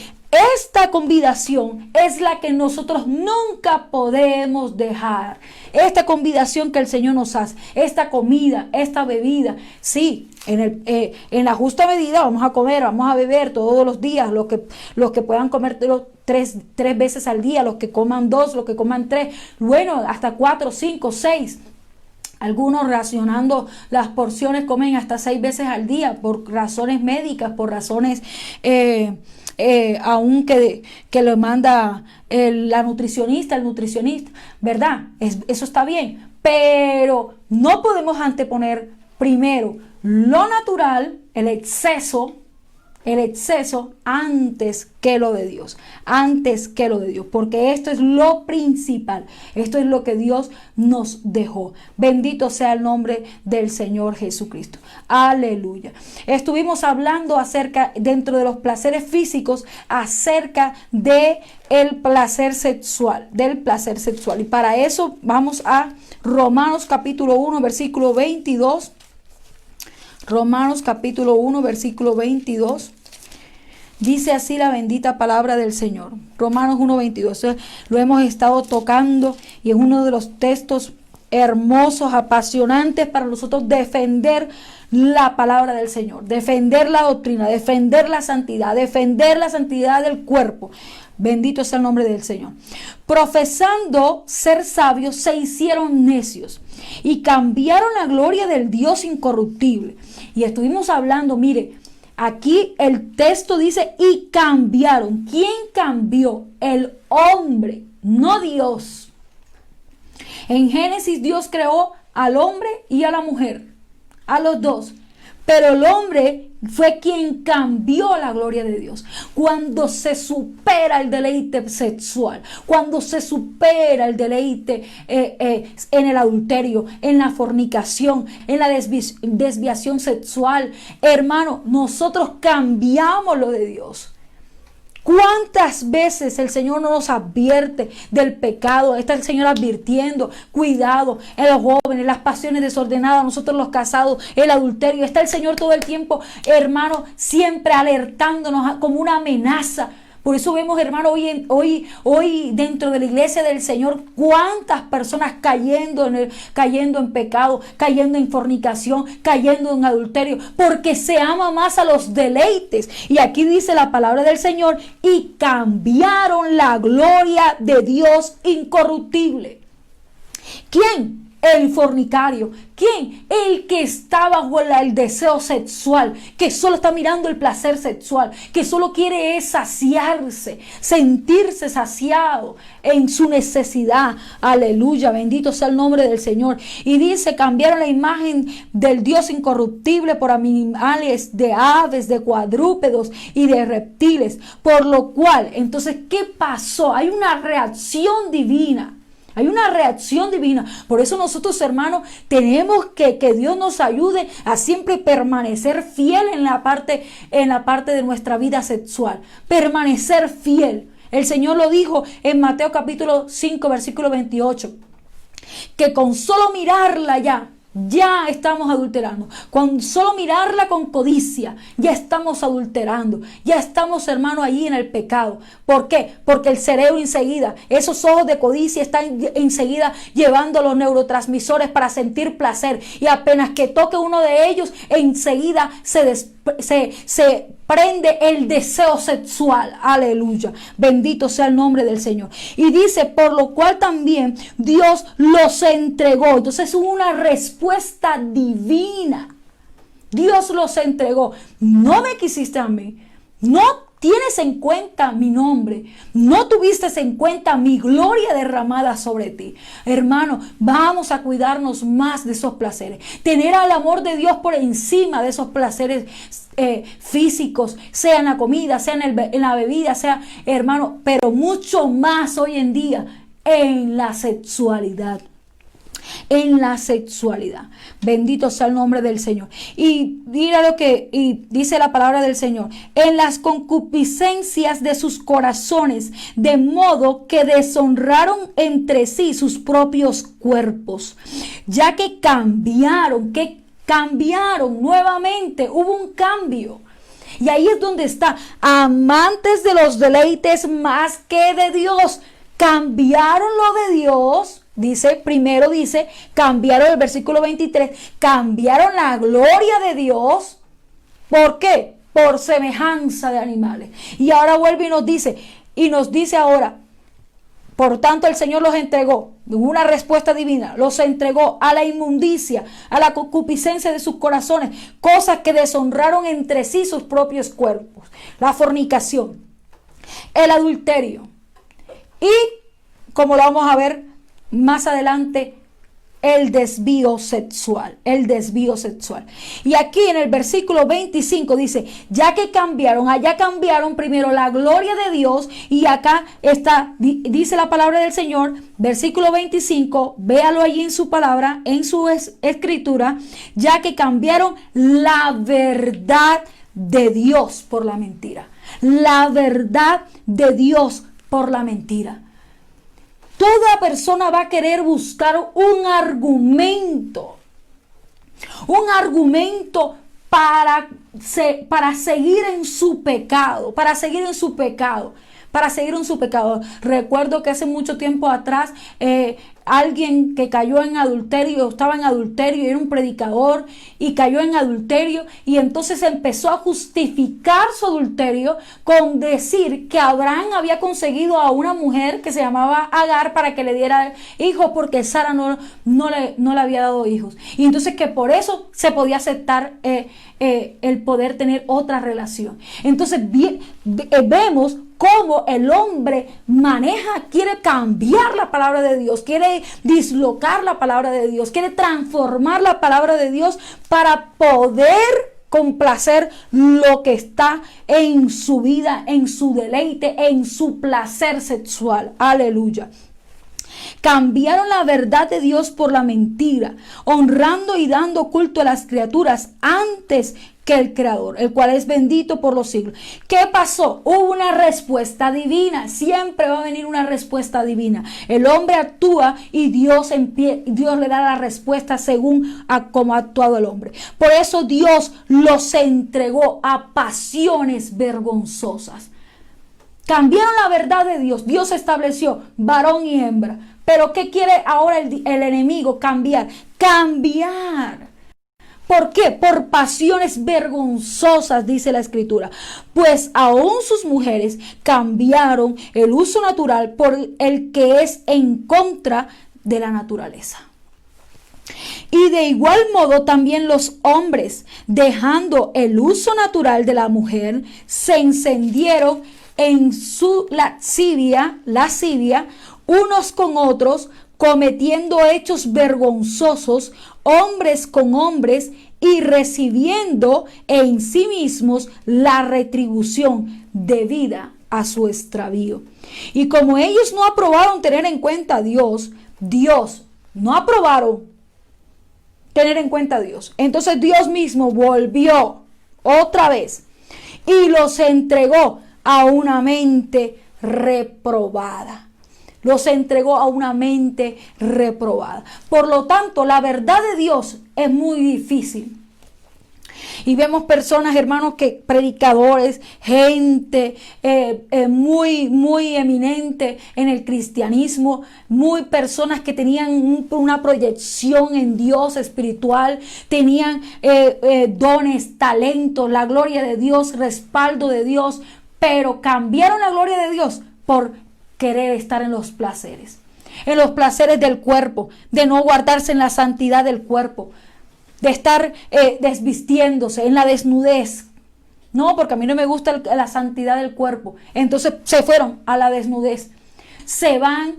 esta convidación es la que nosotros nunca podemos dejar. Esta convidación que el Señor nos hace, esta comida, esta bebida, sí, en la justa medida vamos a comer, vamos a beber todos los días, los que puedan comer tres veces al día, los que coman 2, los que coman 3, bueno, hasta 4, 5, 6. Algunos, racionando las porciones, comen hasta 6 veces al día por razones médicas, por razones aún que lo manda la nutricionista, el nutricionista, ¿verdad? Eso está bien, pero no podemos anteponer primero lo natural, el exceso antes que lo de Dios, porque esto es lo principal, esto es lo que Dios nos dejó. Bendito sea el nombre del Señor Jesucristo. Aleluya. Estuvimos hablando dentro de los placeres físicos, acerca de el placer sexual, y para eso vamos a Romanos capítulo 1, versículo 22. Romanos capítulo 1, versículo 22. Dice así la bendita palabra del Señor. Romanos 1, 22. Lo hemos estado tocando y es uno de los textos hermosos, apasionantes para nosotros defender la palabra del Señor, defender la doctrina, defender la santidad del cuerpo. Bendito sea el nombre del Señor. Profesando ser sabios, se hicieron necios y cambiaron la gloria del Dios incorruptible. Y estuvimos hablando, mire, aquí el texto dice, y cambiaron. ¿Quién cambió? El hombre, no Dios. En Génesis Dios creó al hombre y a la mujer, a los dos. Pero el hombre fue quien cambió la gloria de Dios. Cuando se supera el deleite sexual, cuando se supera el deleite en el adulterio, en la fornicación, en la desviación sexual, hermano, nosotros cambiamos lo de Dios. ¿Cuántas veces el Señor no nos advierte del pecado? Está el Señor advirtiendo, cuidado, en los jóvenes, las pasiones desordenadas, nosotros los casados, el adulterio. Está el Señor todo el tiempo, hermano, siempre alertándonos como una amenaza. Por eso vemos, hermano, hoy dentro de la iglesia del Señor, cuántas personas cayendo en pecado, cayendo en fornicación, cayendo en adulterio, porque se ama más a los deleites. Y aquí dice la palabra del Señor, y cambiaron la gloria de Dios incorruptible. ¿Quién? El fornicario. ¿Quién? El que está bajo el deseo sexual, que solo está mirando el placer sexual, que solo quiere es saciarse, sentirse saciado en su necesidad. Aleluya, bendito sea el nombre del Señor. Y dice, cambiaron la imagen del Dios incorruptible por animales, de aves, de cuadrúpedos y de reptiles. Por lo cual, entonces, ¿qué pasó? Hay una reacción divina. Hay una reacción divina. Por eso nosotros, hermanos, tenemos que Dios nos ayude a siempre permanecer fiel en la parte de nuestra vida sexual. Permanecer fiel. El Señor lo dijo en Mateo capítulo 5, versículo 28. Que con solo mirarla ya estamos adulterando. Con solo mirarla con codicia, ya estamos adulterando. Ya estamos, hermano, ahí en el pecado. ¿Por qué? Porque el cerebro enseguida, esos ojos de codicia están enseguida llevando los neurotransmisores para sentir placer. Y apenas que toque uno de ellos, enseguida se prende el deseo sexual. Aleluya. Bendito sea el nombre del Señor. Y dice, por lo cual también Dios los entregó. Entonces hubo una respuesta divina. Dios los entregó. No me quisiste a mí. No tienes en cuenta mi nombre. No tuviste en cuenta mi gloria derramada sobre ti. Hermano, vamos a cuidarnos más de esos placeres. Tener al amor de Dios por encima de esos placeres físicos, sea en la comida, sea en la bebida, sea, hermano, pero mucho más hoy en día en la sexualidad. En la sexualidad. Bendito sea el nombre del Señor. Y mira lo que dice la palabra del Señor. En las concupiscencias de sus corazones, de modo que deshonraron entre sí sus propios cuerpos, ya que cambiaron nuevamente. Hubo un cambio. Y ahí es donde está. Amantes de los deleites más que de Dios. Cambiaron lo de Dios. Primero dice, cambiaron el versículo 23, cambiaron la gloria de Dios. ¿Por qué? Por semejanza de animales. Y ahora vuelve y nos dice ahora, por tanto el Señor los entregó, una respuesta divina, los entregó a la inmundicia, a la concupiscencia de sus corazones, cosas que deshonraron entre sí sus propios cuerpos, la fornicación, el adulterio y, como lo vamos a ver más adelante, el desvío sexual. Y aquí en el versículo 25 dice, allá cambiaron primero la gloria de Dios, y acá está, dice la palabra del Señor, versículo 25, véalo allí en su palabra, en su escritura, ya que cambiaron la verdad de Dios por la mentira. La verdad de Dios por la mentira. Toda persona va a querer buscar un argumento para seguir en su pecado, para seguir en su pecado. Recuerdo que hace mucho tiempo atrás, alguien que cayó en adulterio, estaba en adulterio, era un predicador y cayó en adulterio, y entonces empezó a justificar su adulterio con decir que Abraham había conseguido a una mujer que se llamaba Agar para que le diera hijos, porque Sara no le había dado hijos, y entonces que por eso se podía aceptar el poder tener otra relación. Entonces vemos cómo el hombre quiere cambiar la palabra de Dios, quiere dislocar la palabra de Dios, quiere transformar la palabra de Dios para poder complacer lo que está en su vida, en su deleite, en su placer sexual. Aleluya. Cambiaron la verdad de Dios por la mentira, honrando y dando culto a las criaturas antes que el Creador, el cual es bendito por los siglos. ¿Qué pasó? Hubo una respuesta divina. Siempre va a venir una respuesta divina. El hombre actúa y Dios le da la respuesta según cómo ha actuado el hombre. Por eso Dios los entregó a pasiones vergonzosas. Cambiaron la verdad de Dios. Dios estableció varón y hembra. Pero ¿qué quiere ahora el enemigo? Cambiar. ¿Por qué? Por pasiones vergonzosas, dice la Escritura. Pues aún sus mujeres cambiaron el uso natural por el que es en contra de la naturaleza. Y de igual modo también los hombres, dejando el uso natural de la mujer, se encendieron en su lascivia unos con otros, cometiendo hechos vergonzosos, hombres con hombres, y recibiendo en sí mismos la retribución debida a su extravío. Y como ellos no aprobaron tener en cuenta a Dios, no aprobaron tener en cuenta a Dios. Entonces Dios mismo volvió otra vez y los entregó a una mente reprobada. Los entregó a una mente reprobada. Por lo tanto, la verdad de Dios es muy difícil. Y vemos personas, hermanos, que predicadores, gente muy eminente en el cristianismo, muy personas que tenían una proyección en Dios espiritual, tenían dones, talentos, la gloria de Dios, respaldo de Dios, pero cambiaron la gloria de Dios por querer estar en los placeres del cuerpo, de no guardarse en la santidad del cuerpo, de estar desvistiéndose en la desnudez. No, porque a mí no me gusta la santidad del cuerpo. Entonces se fueron a la desnudez. Se van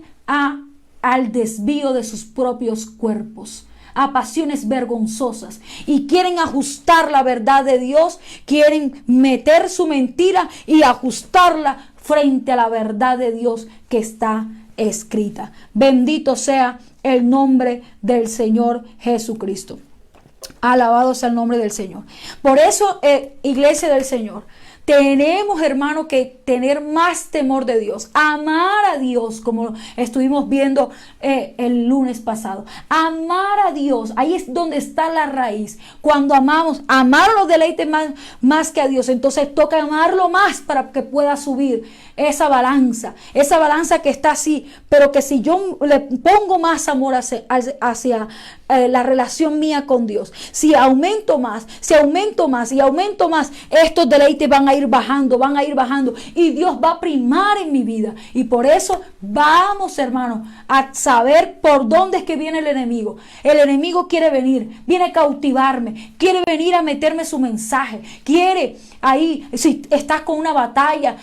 al desvío de sus propios cuerpos, a pasiones vergonzosas, y quieren ajustar la verdad de Dios, quieren meter su mentira y ajustarla frente a la verdad de Dios que está escrita. Bendito sea el nombre del Señor Jesucristo. Alabado sea el nombre del Señor. Por eso, iglesia del Señor, tenemos, hermanos, que tener más temor de Dios, amar a Dios, como estuvimos viendo el lunes pasado. Amar a Dios, ahí es donde está la raíz. Cuando amar los deleites más que a Dios, entonces toca amarlo más para que pueda subir esa balanza que está así, pero que si yo le pongo más amor hacia la relación mía con Dios, si aumento más, estos deleites van a ir bajando, y Dios va a primar en mi vida. Y por eso vamos, hermanos, a saber por dónde es que viene el enemigo. El enemigo viene a cautivarme, quiere venir a meterme su mensaje, si estás con una batalla,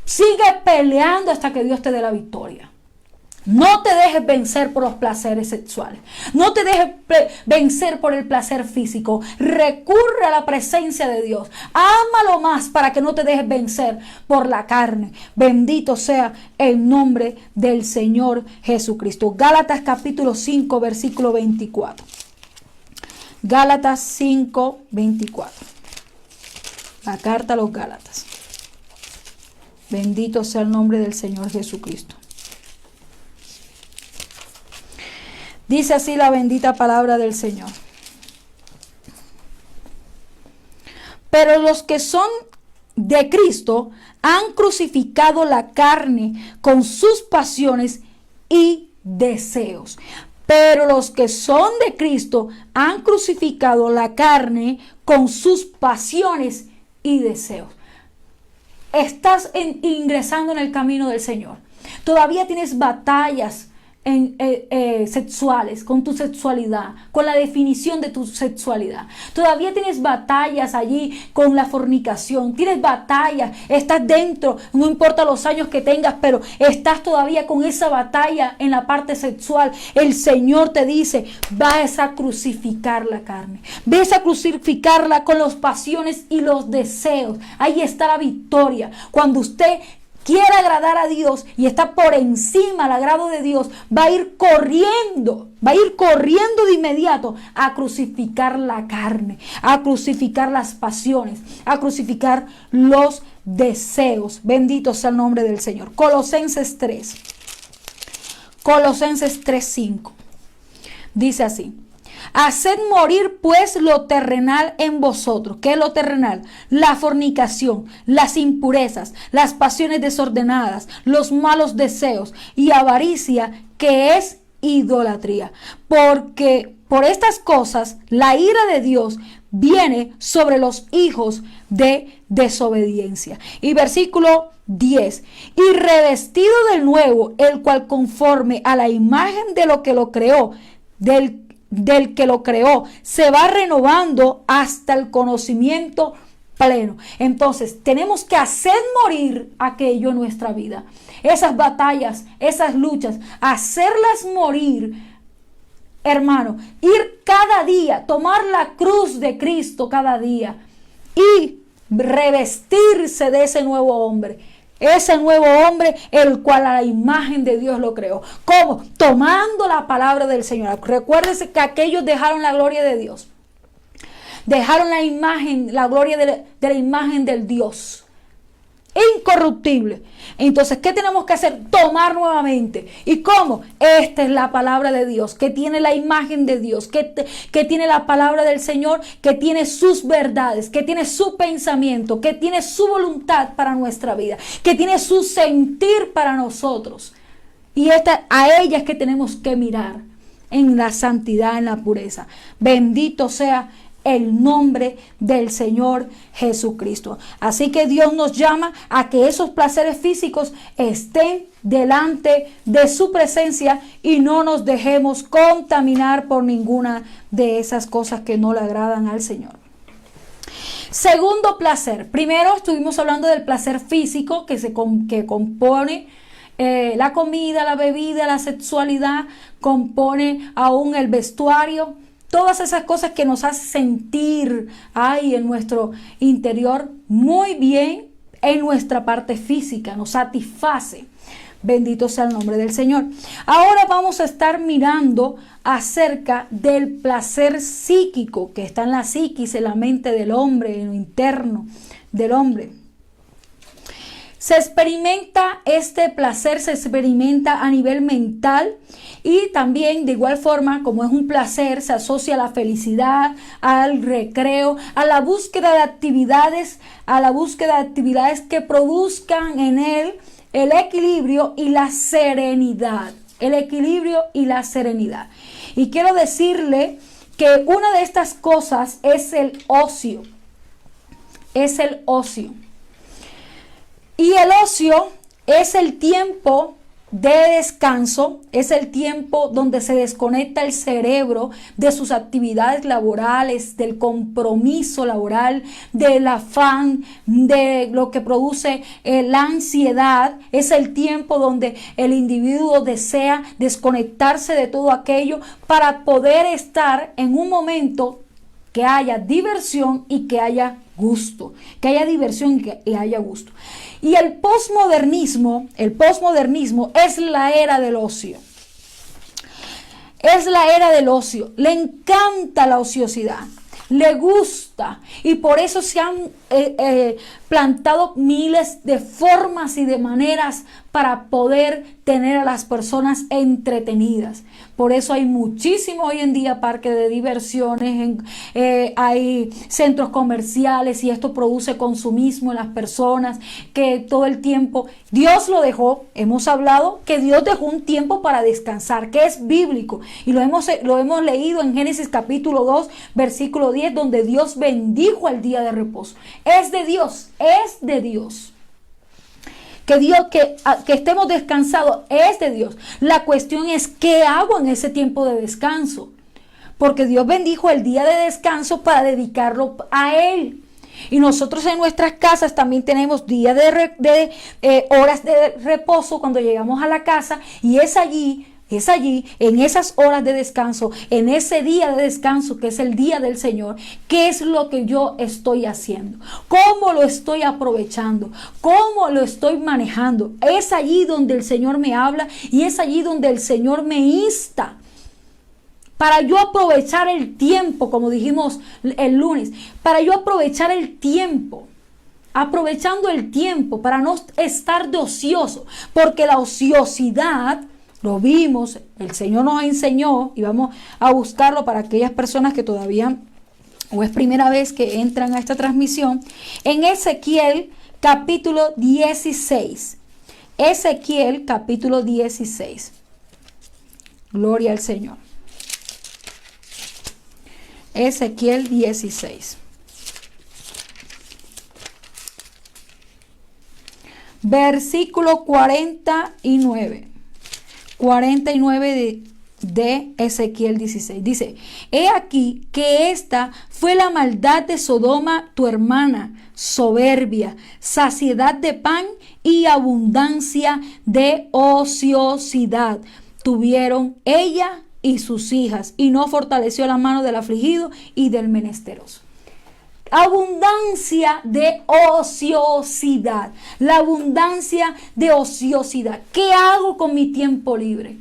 sigue peleando hasta que Dios te dé la victoria. No te dejes vencer por los placeres sexuales. No te dejes vencer por el placer físico. Recurre a la presencia de Dios. Ámalo más para que no te dejes vencer por la carne. Bendito sea el nombre del Señor Jesucristo. Gálatas capítulo 5, versículo 24. Gálatas 5, 24. La carta a los Gálatas. Bendito sea el nombre del Señor Jesucristo. Dice así la bendita palabra del Señor. Pero los que son de Cristo han crucificado la carne con sus pasiones y deseos. Pero los que son de Cristo han crucificado la carne con sus pasiones y deseos. Estás ingresando en el camino del Señor. Todavía tienes batallas sexuales, con tu sexualidad, con la definición de tu sexualidad. Todavía tienes batallas allí con la fornicación, tienes batallas, estás dentro, no importa los años que tengas, pero estás todavía con esa batalla en la parte sexual. El Señor te dice, vas a crucificar la carne, vas a crucificarla con las pasiones y los deseos. Ahí está la victoria. Cuando usted quiere agradar a Dios y está por encima del agrado de Dios, va a ir corriendo de inmediato a crucificar la carne, a crucificar las pasiones, a crucificar los deseos. Bendito sea el nombre del Señor. Colosenses 3:5 dice así: haced morir pues lo terrenal en vosotros. ¿Qué es lo terrenal? La fornicación, las impurezas, las pasiones desordenadas, los malos deseos y avaricia, que es idolatría. Porque por estas cosas la ira de Dios viene sobre los hijos de desobediencia. Y versículo 10: y revestido del nuevo, el cual conforme a la imagen de lo que lo creó, del que lo creó, se va renovando hasta el conocimiento pleno. Entonces tenemos que hacer morir aquello en nuestra vida, esas batallas, esas luchas, hacerlas morir, hermano. Ir cada día, tomar la cruz de Cristo cada día y revestirse de ese nuevo hombre. Ese nuevo hombre, el cual a la imagen de Dios lo creó. ¿Cómo? Tomando la palabra del Señor. Recuérdense que aquellos dejaron la gloria de Dios. Dejaron la imagen, la gloria de la imagen del Dios incorruptible. Entonces, ¿qué tenemos que hacer? Tomar nuevamente. ¿Y cómo? Esta es la palabra de Dios, que tiene la imagen de Dios, que tiene la palabra del Señor, que tiene sus verdades, que tiene su pensamiento, que tiene su voluntad para nuestra vida, que tiene su sentir para nosotros. Y a ella es que tenemos que mirar en la santidad, en la pureza. Bendito sea el nombre del Señor Jesucristo. Así que Dios nos llama a que esos placeres físicos estén delante de su presencia y no nos dejemos contaminar por ninguna de esas cosas que no le agradan al Señor. Segundo placer. Primero estuvimos hablando del placer físico que compone la comida, la bebida, la sexualidad, compone aún el vestuario. Todas esas cosas que nos hacen sentir ahí en nuestro interior muy bien, en nuestra parte física, nos satisface. Bendito sea el nombre del Señor. Ahora vamos a estar mirando acerca del placer psíquico que está en la psiquis, en la mente del hombre, en lo interno del hombre. Este placer se experimenta a nivel mental y también de igual forma, como es un placer, se asocia a la felicidad, al recreo, a la búsqueda de actividades, que produzcan en él el equilibrio y la serenidad. Y quiero decirle que una de estas cosas es el ocio. Y el ocio es el tiempo de descanso, es el tiempo donde se desconecta el cerebro de sus actividades laborales, del compromiso laboral, del afán, de lo que produce la ansiedad. Es el tiempo donde el individuo desea desconectarse de todo aquello para poder estar en un momento que haya diversión y que haya gusto, Y el posmodernismo es la era del ocio. Le encanta la ociosidad. Le gusta gusta. Y por eso se han plantado miles de formas y de maneras para poder tener a las personas entretenidas. Por eso hay muchísimo hoy en día parques de diversiones, hay centros comerciales, y esto produce consumismo en las personas, que todo el tiempo Dios lo dejó. Hemos hablado que Dios dejó un tiempo para descansar, que es bíblico, y lo hemos leído en Génesis capítulo 2 versículo 10, donde Dios bendijo el día de reposo. Es de Dios, es de Dios. Que estemos descansados es de Dios. La cuestión es qué hago en ese tiempo de descanso, porque Dios bendijo el día de descanso para dedicarlo a Él. Y nosotros en nuestras casas también tenemos días de horas de reposo cuando llegamos a la casa, y es allí, en esas horas de descanso, en ese día de descanso que es el día del Señor, qué es lo que yo estoy haciendo, cómo lo estoy aprovechando, cómo lo estoy manejando. Es allí donde el Señor me habla, y es allí donde el Señor me insta para yo aprovechar el tiempo, como dijimos el lunes, para yo aprovechar el tiempo. Aprovechando el tiempo para no estar de ocioso, porque la ociosidad, lo vimos, el Señor nos enseñó, y vamos a buscarlo para aquellas personas que todavía o es primera vez que entran a esta transmisión, en Ezequiel capítulo 16. Ezequiel capítulo 16. Gloria al Señor. Ezequiel 16. Versículo 49. 49 de Ezequiel 16. Dice: he aquí que esta fue la maldad de Sodoma tu hermana, soberbia, saciedad de pan y abundancia de ociosidad tuvieron ella y sus hijas, y no fortaleció la mano del afligido y del menesteroso. Abundancia de ociosidad. La abundancia de ociosidad. ¿Qué hago con mi tiempo libre?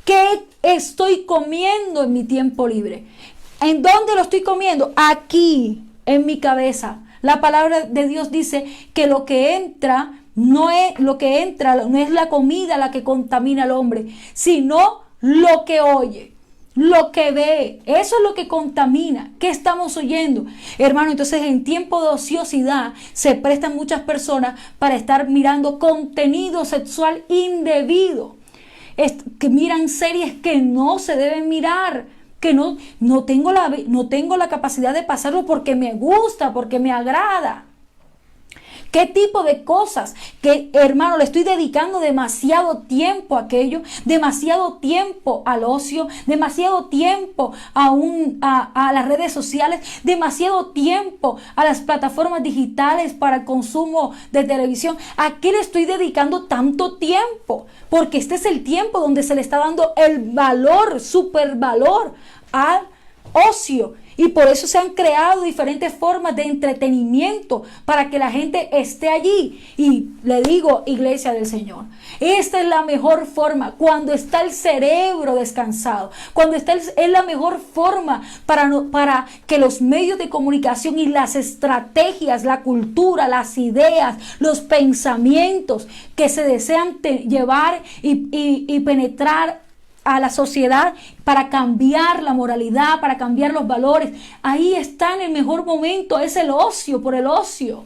¿Qué estoy comiendo en mi tiempo libre? ¿En dónde lo estoy comiendo? Aquí, en mi cabeza. La palabra de Dios dice que lo que entra no es la comida la que contamina al hombre, sino lo que oye, lo que ve. Eso es lo que contamina. ¿Qué estamos oyendo, hermano? Entonces, en tiempo de ociosidad se prestan muchas personas para estar mirando contenido sexual indebido, que miran series que no se deben mirar, que no tengo la capacidad de pasarlo porque me gusta, porque me agrada. ¿Qué tipo de cosas? Que, hermano, le estoy dedicando demasiado tiempo a aquello, demasiado tiempo al ocio, demasiado tiempo a las redes sociales, demasiado tiempo a las plataformas digitales para el consumo de televisión. ¿A qué le estoy dedicando tanto tiempo? Porque este es el tiempo donde se le está dando el valor, supervalor al ocio. Y por eso se han creado diferentes formas de entretenimiento para que la gente esté allí. Y le digo, iglesia del Señor, esta es la mejor forma, cuando está el cerebro descansado, es la mejor forma para que los medios de comunicación y las estrategias, la cultura, las ideas, los pensamientos que se desean llevar y penetrar a la sociedad para cambiar la moralidad, para cambiar los valores. Ahí está en el mejor momento, es el ocio, por el ocio.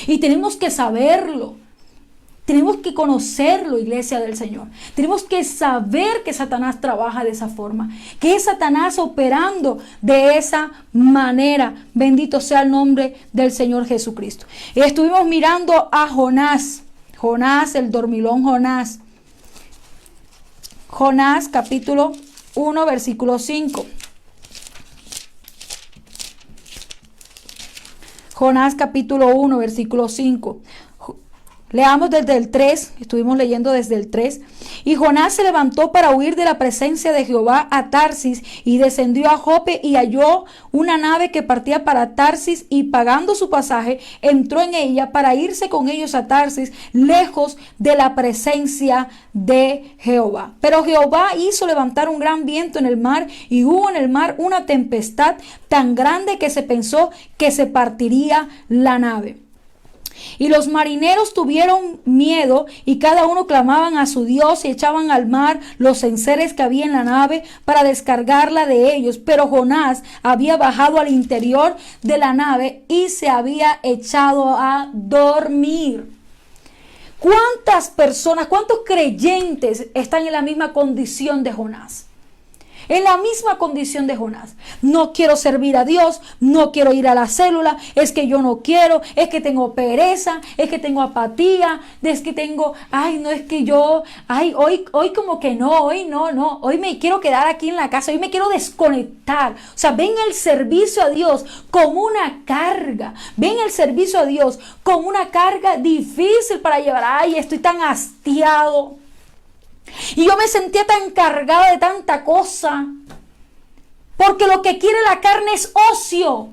Y tenemos que saberlo. Tenemos que conocerlo, iglesia del Señor. Tenemos que saber que Satanás trabaja de esa forma, que es Satanás operando de esa manera. Bendito sea el nombre del Señor Jesucristo. Estuvimos mirando a Jonás, el dormilón Jonás. Jonás capítulo 1 versículo 5. Jonás capítulo 1 versículo 5. Leamos desde el 3, estuvimos leyendo desde el 3. Y Jonás se levantó para huir de la presencia de Jehová a Tarsis y descendió a Jope y halló una nave que partía para Tarsis y pagando su pasaje entró en ella para irse con ellos a Tarsis, lejos de la presencia de Jehová. Pero Jehová hizo levantar un gran viento en el mar y hubo en el mar una tempestad tan grande que se pensó que se partiría la nave. Y los marineros tuvieron miedo y cada uno clamaban a su Dios y echaban al mar los enseres que había en la nave para descargarla de ellos. Pero Jonás había bajado al interior de la nave y se había echado a dormir. ¿Cuántas personas, cuántos creyentes están en la misma condición de Jonás? En la misma condición de Jonás. No quiero servir a Dios, no quiero ir a la célula, es que yo no quiero, es que tengo pereza, es que tengo apatía, es que tengo, no es que yo, hoy como que no, hoy me quiero quedar aquí en la casa, hoy me quiero desconectar. O sea, ven el servicio a Dios como una carga, ven el servicio a Dios como una carga difícil para llevar. Estoy tan hastiado. Y yo me sentía tan cargada de tanta cosa. Porque lo que quiere la carne es ocio.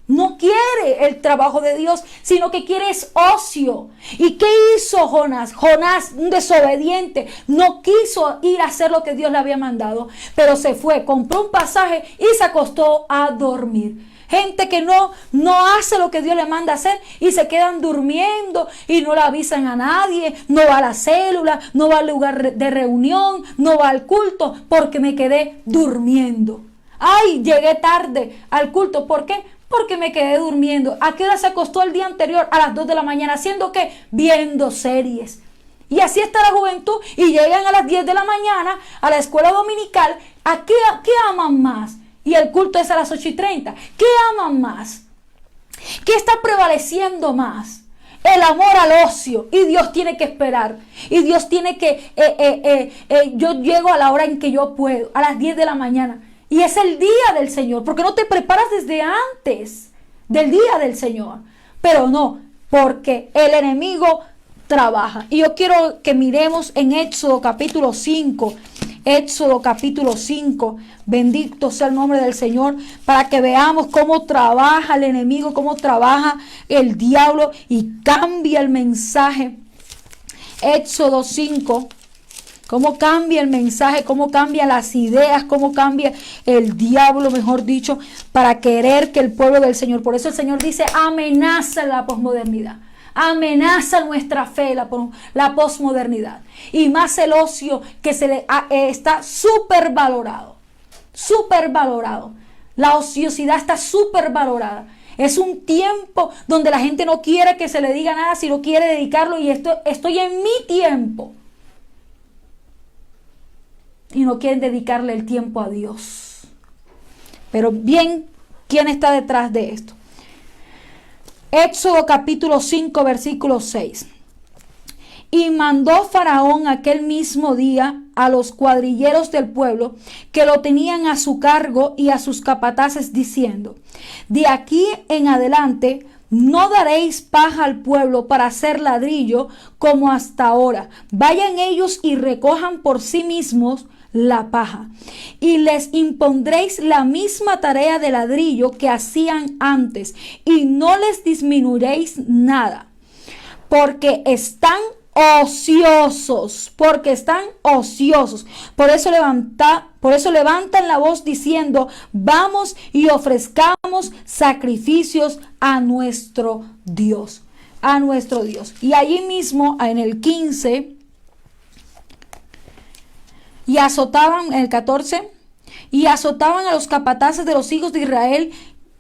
No quiere el trabajo de Dios, sino que quiere es ocio. ¿Y qué hizo Jonás? Jonás, un desobediente, no quiso ir a hacer lo que Dios le había mandado, pero se fue, compró un pasaje y se acostó a dormir. Gente que no hace lo que Dios le manda hacer y se quedan durmiendo y no le avisan a nadie, no va a la célula, no va al lugar de reunión, no va al culto porque me quedé durmiendo. Llegué tarde al culto. ¿Por qué? Porque me quedé durmiendo. ¿A qué hora se acostó el día anterior? A las 2 de la mañana. ¿Haciendo qué? Viendo series. Y así está la juventud y llegan a las 10 de la mañana a la escuela dominical. ¿A qué aman más? Y el culto es a las 8:30. ¿Qué aman más? ¿Qué está prevaleciendo más? El amor al ocio. Y Dios tiene que esperar. Y Dios tiene que... yo llego a la hora en que yo puedo. A las 10 de la mañana. Y es el día del Señor. Porque no te preparas desde antes del día del Señor. Pero no. Porque el enemigo trabaja. Y yo quiero que miremos en Éxodo capítulo 5. Éxodo capítulo 5, bendito sea el nombre del Señor, para que veamos cómo trabaja el enemigo, cómo trabaja el diablo y cambia el mensaje. Éxodo 5, cómo cambia el mensaje, cómo cambia las ideas, cómo cambia el diablo, mejor dicho, para querer que el pueblo del Señor. Por eso el Señor dice, amenaza la posmodernidad. Amenaza nuestra fe, la posmodernidad. Y más el ocio que está súper valorado. Súper valorado. La ociosidad está súper valorada. Es un tiempo donde la gente no quiere que se le diga nada, sino quiere dedicarlo. Y estoy en mi tiempo. Y no quieren dedicarle el tiempo a Dios. Pero bien, ¿quién está detrás de esto? Éxodo capítulo 5 versículo 6. Y mandó Faraón aquel mismo día a los cuadrilleros del pueblo que lo tenían a su cargo y a sus capataces diciendo: de aquí en adelante no daréis paja al pueblo para hacer ladrillo como hasta ahora. Vayan ellos y recojan por sí mismos la paja, y les impondréis la misma tarea de ladrillo que hacían antes, y no les disminuiréis nada, porque están ociosos, Por eso levantan la voz diciendo: vamos y ofrezcamos sacrificios a nuestro Dios, Y allí mismo en el 15 y azotaban, en el 14, y azotaban a los capataces de los hijos de Israel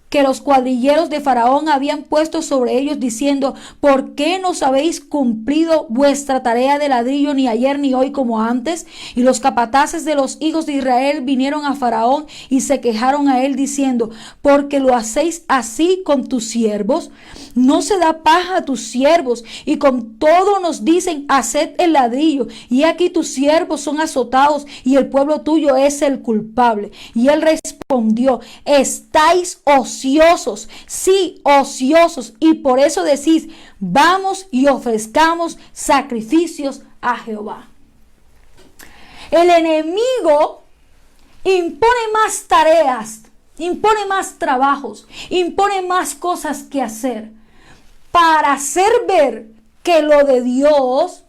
que los cuadrilleros de Faraón habían puesto sobre ellos, diciendo: ¿por qué no habéis cumplido vuestra tarea de ladrillo ni ayer ni hoy como antes? Y los capataces de los hijos de Israel vinieron a Faraón y se quejaron a él diciendo: ¿por qué lo hacéis así con tus siervos? No se da paja a tus siervos, y con todo nos dicen: haced el ladrillo, y aquí tus siervos son azotados y el pueblo tuyo es el culpable. Y él respondió: estáis ociosos ociosos, sí, ociosos. Y por eso decís, vamos y ofrezcamos sacrificios a Jehová. El enemigo impone más tareas, impone más trabajos, impone más cosas que hacer para hacer ver que lo de Dios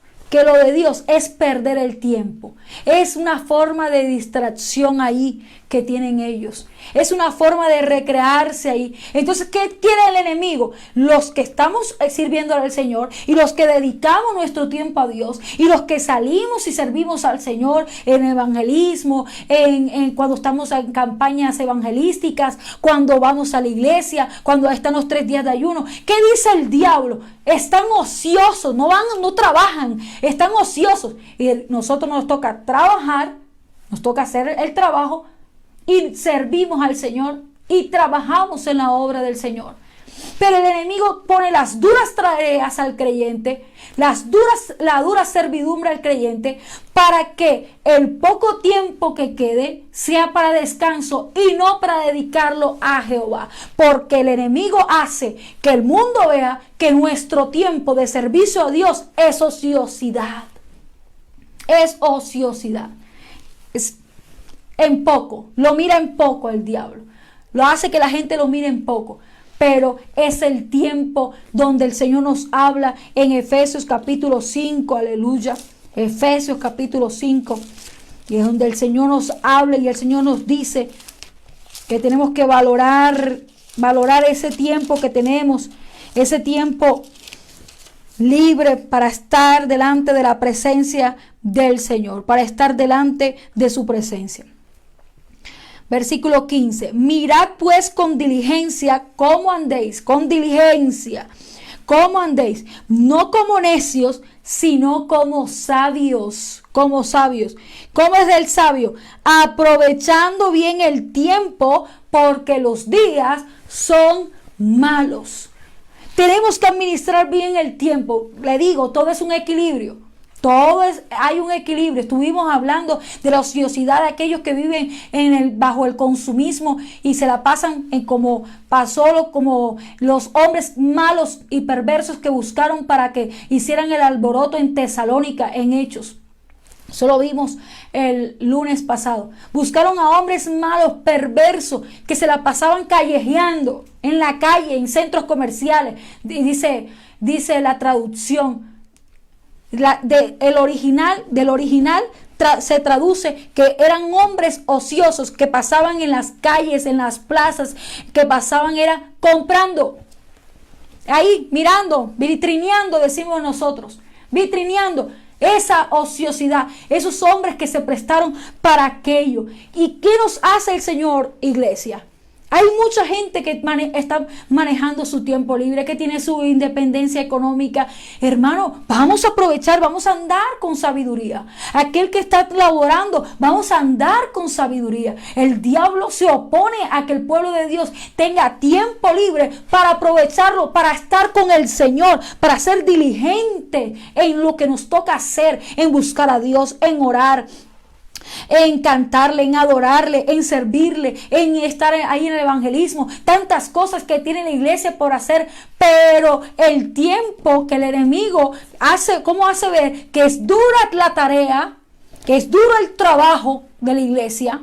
es perder el tiempo. Es una forma de distracción ahí que tienen ellos. Es una forma de recrearse ahí. Entonces, ¿qué quiere el enemigo? Los que estamos sirviendo al Señor y los que dedicamos nuestro tiempo a Dios y los que salimos y servimos al Señor en evangelismo, cuando estamos en campañas evangelísticas, cuando vamos a la iglesia, cuando están los 3 días de ayuno. ¿Qué dice el diablo? Están ociosos, no trabajan, están ociosos. Y nosotros nos toca trabajar, nos toca hacer el trabajo y servimos al Señor y trabajamos en la obra del Señor. Pero el enemigo pone las duras tareas al creyente, la dura servidumbre al creyente, para que el poco tiempo que quede sea para descanso y no para dedicarlo a Jehová. Porque el enemigo hace que el mundo vea que nuestro tiempo de servicio a Dios es ociosidad. Es ociosidad. Es en poco, lo mira en poco el diablo. Lo hace que la gente lo mire en poco. Pero es el tiempo donde el Señor nos habla en Efesios capítulo 5, aleluya. Efesios capítulo 5, y es donde el Señor nos habla y el Señor nos dice que tenemos que valorar ese tiempo que tenemos, ese tiempo libre para estar delante de la presencia del Señor, para estar delante de su presencia. Versículo 15, mirad pues con diligencia cómo andéis, con diligencia, cómo andéis, no como necios, sino como sabios, como sabios. ¿Cómo es el sabio? Aprovechando bien el tiempo, porque los días son malos. Tenemos que administrar bien el tiempo. Le digo, todo es un equilibrio. Hay un equilibrio. Estuvimos hablando de la ociosidad de aquellos que viven bajo el consumismo y se la pasan como los hombres malos y perversos que buscaron para que hicieran el alboroto en Tesalónica, en Hechos. Eso lo vimos el lunes pasado. Buscaron a hombres malos, perversos, que se la pasaban callejeando en la calle, en centros comerciales. Y dice la traducción. Del original se traduce que eran hombres ociosos que pasaban en las calles, en las plazas, que pasaban era comprando, ahí mirando, vitrineando, decimos nosotros, vitrineando esa ociosidad, esos hombres que se prestaron para aquello. ¿Y qué nos hace el Señor, iglesia? Hay mucha gente que está manejando su tiempo libre, que tiene su independencia económica. Hermano, vamos a aprovechar, vamos a andar con sabiduría. Aquel que está laborando, vamos a andar con sabiduría. El diablo se opone a que el pueblo de Dios tenga tiempo libre para aprovecharlo, para estar con el Señor, para ser diligente en lo que nos toca hacer, en buscar a Dios, en orar, en cantarle, en adorarle, en servirle, en estar ahí en el evangelismo, tantas cosas que tiene la iglesia por hacer, pero el tiempo que el enemigo hace, ¿cómo hace ver? Que es dura la tarea, que es duro el trabajo de la iglesia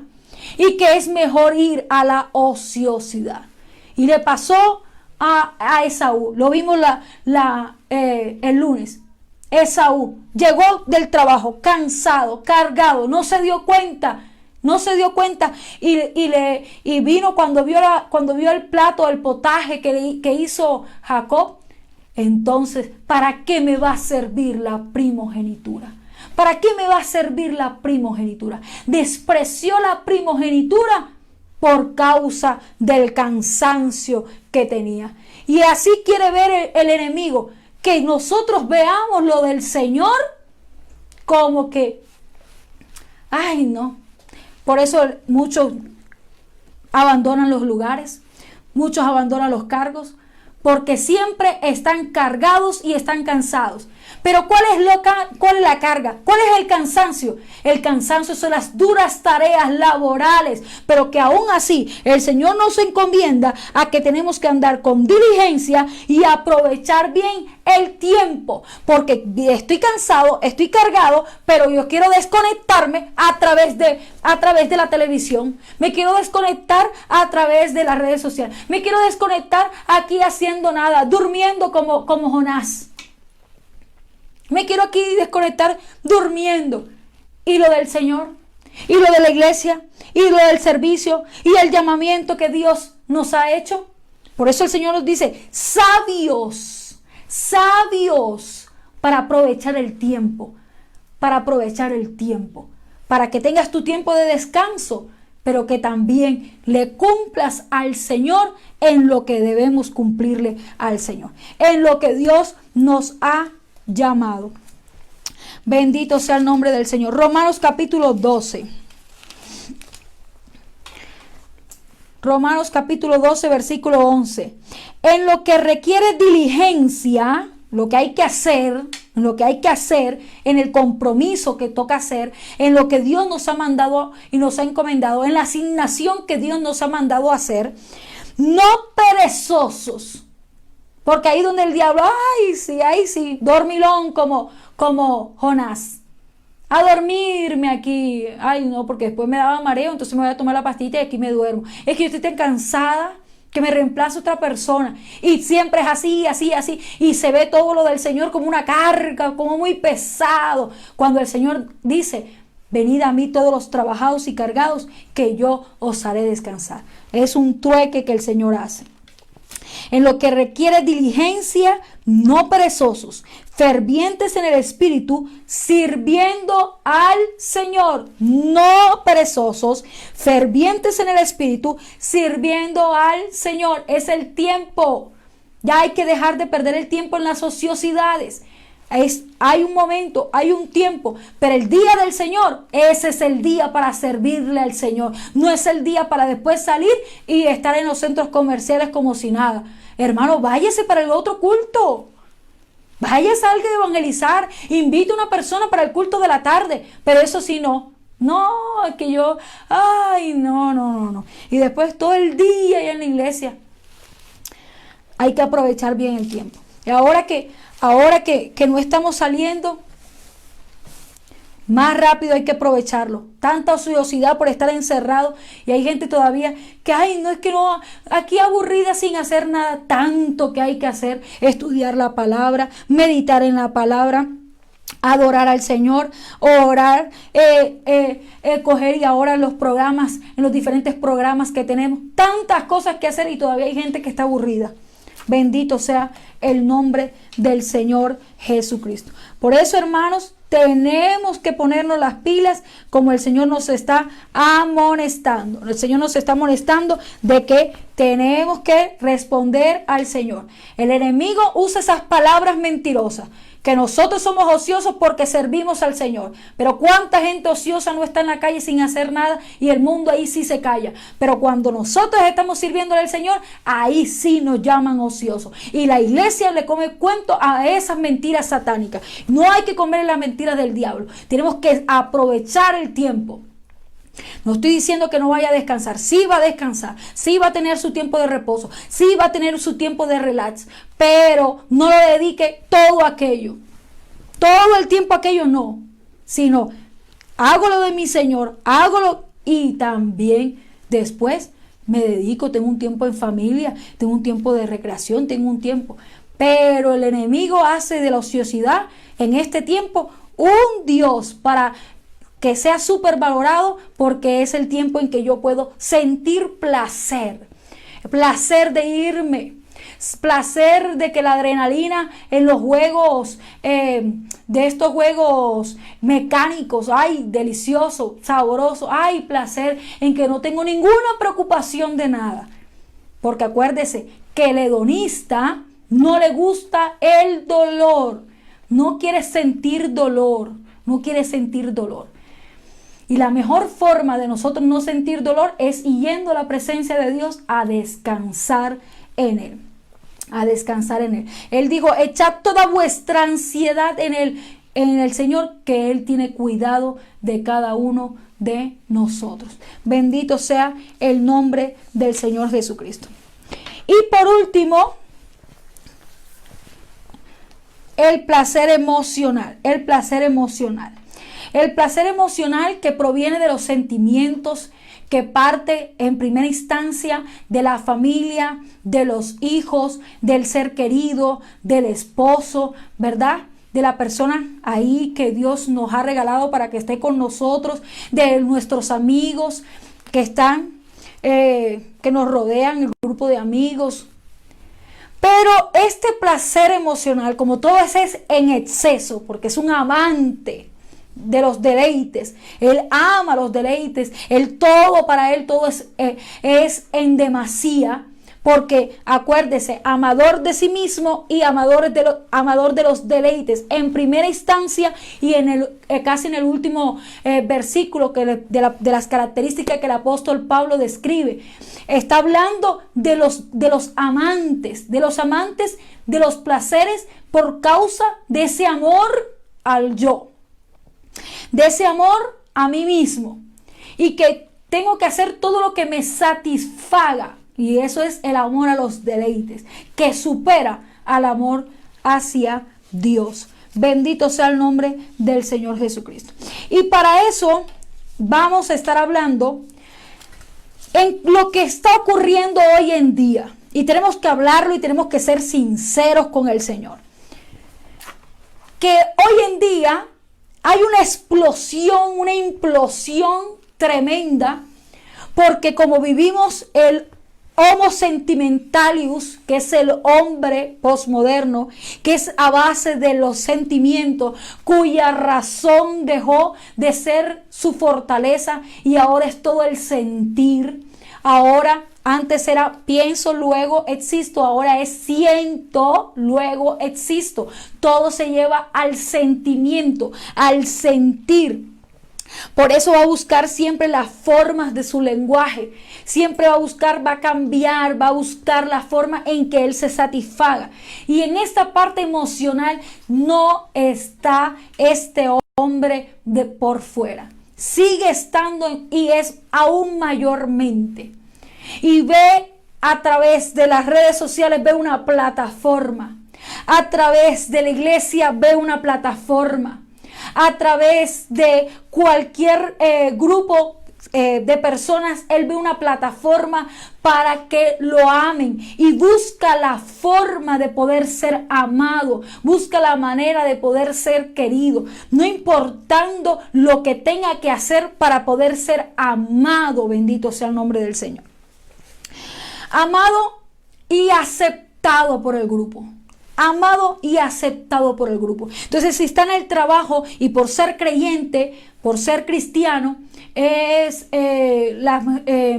y que es mejor ir a la ociosidad. Y le pasó a Esaú, lo vimos el lunes. Esaú llegó del trabajo cansado, cargado, no se dio cuenta y vino cuando vio el plato, el potaje que hizo Jacob. Entonces, ¿para qué me va a servir la primogenitura? ¿Para qué me va a servir la primogenitura? Despreció la primogenitura por causa del cansancio que tenía. Y así quiere ver el enemigo, que nosotros veamos lo del Señor como que, ay no. Por eso muchos abandonan los lugares, muchos abandonan los cargos, porque siempre están cargados y están cansados. Pero ¿cuál es la carga? ¿Cuál es el cansancio? El cansancio son las duras tareas laborales, pero que aún así el Señor nos encomienda a que tenemos que andar con diligencia y aprovechar bien el tiempo, porque estoy cansado, estoy cargado, pero yo quiero desconectarme a través de la televisión, me quiero desconectar a través de las redes sociales, me quiero desconectar aquí haciendo nada, durmiendo como Jonás. Me quiero aquí desconectar durmiendo. Y lo del Señor, y lo de la iglesia, y lo del servicio, y el llamamiento que Dios nos ha hecho. Por eso el Señor nos dice, sabios, sabios, para aprovechar el tiempo, para que tengas tu tiempo de descanso, pero que también le cumplas al Señor en lo que debemos cumplirle al Señor, en lo que Dios nos ha llamado. Bendito sea el nombre del Señor. Romanos capítulo 12. Romanos capítulo 12, versículo 11. En lo que requiere diligencia, lo que hay que hacer, en el compromiso que toca hacer, en lo que Dios nos ha mandado y nos ha encomendado, en la asignación que Dios nos ha mandado a hacer, no perezosos. Porque ahí donde el diablo, ay sí, dormilón como Jonás. A dormirme aquí. Ay, no, porque después me daba mareo, entonces me voy a tomar la pastilla y aquí me duermo. Es que yo estoy tan cansada que me reemplaza otra persona. Y siempre es así. Y se ve todo lo del Señor como una carga, como muy pesado. Cuando el Señor dice, venid a mí todos los trabajados y cargados, que yo os haré descansar. Es un trueque que el Señor hace. En lo que requiere diligencia, no perezosos, fervientes en el espíritu, sirviendo al Señor. No perezosos, fervientes en el espíritu, sirviendo al Señor. Es el tiempo. Ya hay que dejar de perder el tiempo en las ociosidades. Hay un momento, hay un tiempo, pero el día del Señor, ese es el día para servirle al Señor. No es el día para después salir y estar en los centros comerciales como si nada. Hermano, váyase para el otro culto. Vaya, salga a evangelizar, invite a una persona para el culto de la tarde, pero eso sí no. No, es que yo, no. Y después todo el día allá en la iglesia. Hay que aprovechar bien el tiempo. Y ahora que no estamos saliendo, más rápido hay que aprovecharlo. Tanta ociosidad por estar encerrado. Y hay gente todavía que, aquí aburrida sin hacer nada. Tanto que hay que hacer. Estudiar la palabra, meditar en la palabra, adorar al Señor, orar, coger y ahora en los diferentes programas que tenemos. Tantas cosas que hacer y todavía hay gente que está aburrida. Bendito sea el nombre del Señor Jesucristo. Por eso, hermanos, tenemos que ponernos las pilas como el Señor nos está amonestando. El Señor nos está amonestando de que tenemos que responder al Señor. El enemigo usa esas palabras mentirosas, que nosotros somos ociosos porque servimos al Señor. Pero cuánta gente ociosa no está en la calle sin hacer nada y el mundo ahí sí se calla. Pero cuando nosotros estamos sirviéndole al Señor, ahí sí nos llaman ociosos. Y la iglesia le come cuento a esas mentiras satánicas. No hay que comer las mentiras del diablo. Tenemos que aprovechar el tiempo. No estoy diciendo que no vaya a descansar. Sí va a descansar, sí va a tener su tiempo de reposo, sí va a tener su tiempo de relax, pero no lo dedique todo aquello, todo el tiempo a aquello no, sino hago lo de mi Señor, hágalo y también después me dedico, tengo un tiempo en familia, tengo un tiempo de recreación, tengo un tiempo. Pero el enemigo hace de la ociosidad en este tiempo un Dios para que sea súper valorado, porque es el tiempo en que yo puedo sentir placer de irme, placer de que la adrenalina en los juegos, de estos juegos mecánicos, ay, delicioso, sabroso, ay, placer en que no tengo ninguna preocupación de nada, porque acuérdese que el hedonista no le gusta el dolor, no quiere sentir dolor. Y la mejor forma de nosotros no sentir dolor es yendo a la presencia de Dios a descansar en Él. a descansar en Él. Él dijo, echad toda vuestra ansiedad en el Señor, que Él tiene cuidado de cada uno de nosotros. Bendito sea el nombre del Señor Jesucristo. Y por último, el placer emocional. El placer emocional. El placer emocional que proviene de los sentimientos, que parte en primera instancia de la familia, de los hijos, del ser querido, del esposo, ¿verdad? De la persona ahí que Dios nos ha regalado para que esté con nosotros, de nuestros amigos que están, que nos rodean, el grupo de amigos. Pero este placer emocional, como todo es en exceso, porque es un amante de los deleites, él ama los deleites, el todo para él, todo es en demasía, porque acuérdese, amador de sí mismo y amador de los deleites, en primera instancia y casi en el último versículo de las características que el apóstol Pablo describe. Está hablando de los amantes, de los placeres por causa de ese amor al yo, de ese amor a mí mismo, y que tengo que hacer todo lo que me satisfaga. Y eso es el amor a los deleites, que supera al amor hacia Dios. Bendito sea el nombre del Señor Jesucristo. Y para eso vamos a estar hablando en lo que está ocurriendo hoy en día. Y tenemos que hablarlo y tenemos que ser sinceros con el Señor. Que hoy en día hay una explosión, una implosión tremenda, porque como vivimos el Homo sentimentalius, que es el hombre posmoderno, que es a base de los sentimientos, cuya razón dejó de ser su fortaleza y ahora es todo el sentir. Ahora, antes era pienso, luego existo, ahora es siento, luego existo. Todo se lleva al sentimiento, al sentir. Por eso va a buscar siempre las formas de su lenguaje. Siempre va a cambiar, va a buscar la forma en que él se satisfaga. Y en esta parte emocional no está este hombre de por fuera. Sigue estando y es aún mayormente. Y ve a través de las redes sociales, ve una plataforma. A través de la iglesia ve una plataforma. A través de cualquier grupo de personas, él ve una plataforma para que lo amen y busca la forma de poder ser amado, busca la manera de poder ser querido, no importando lo que tenga que hacer para poder ser amado. Bendito sea el nombre del Señor. Amado y aceptado por el grupo. Amado y aceptado por el grupo. Entonces, si está en el trabajo y por ser creyente, por ser cristiano,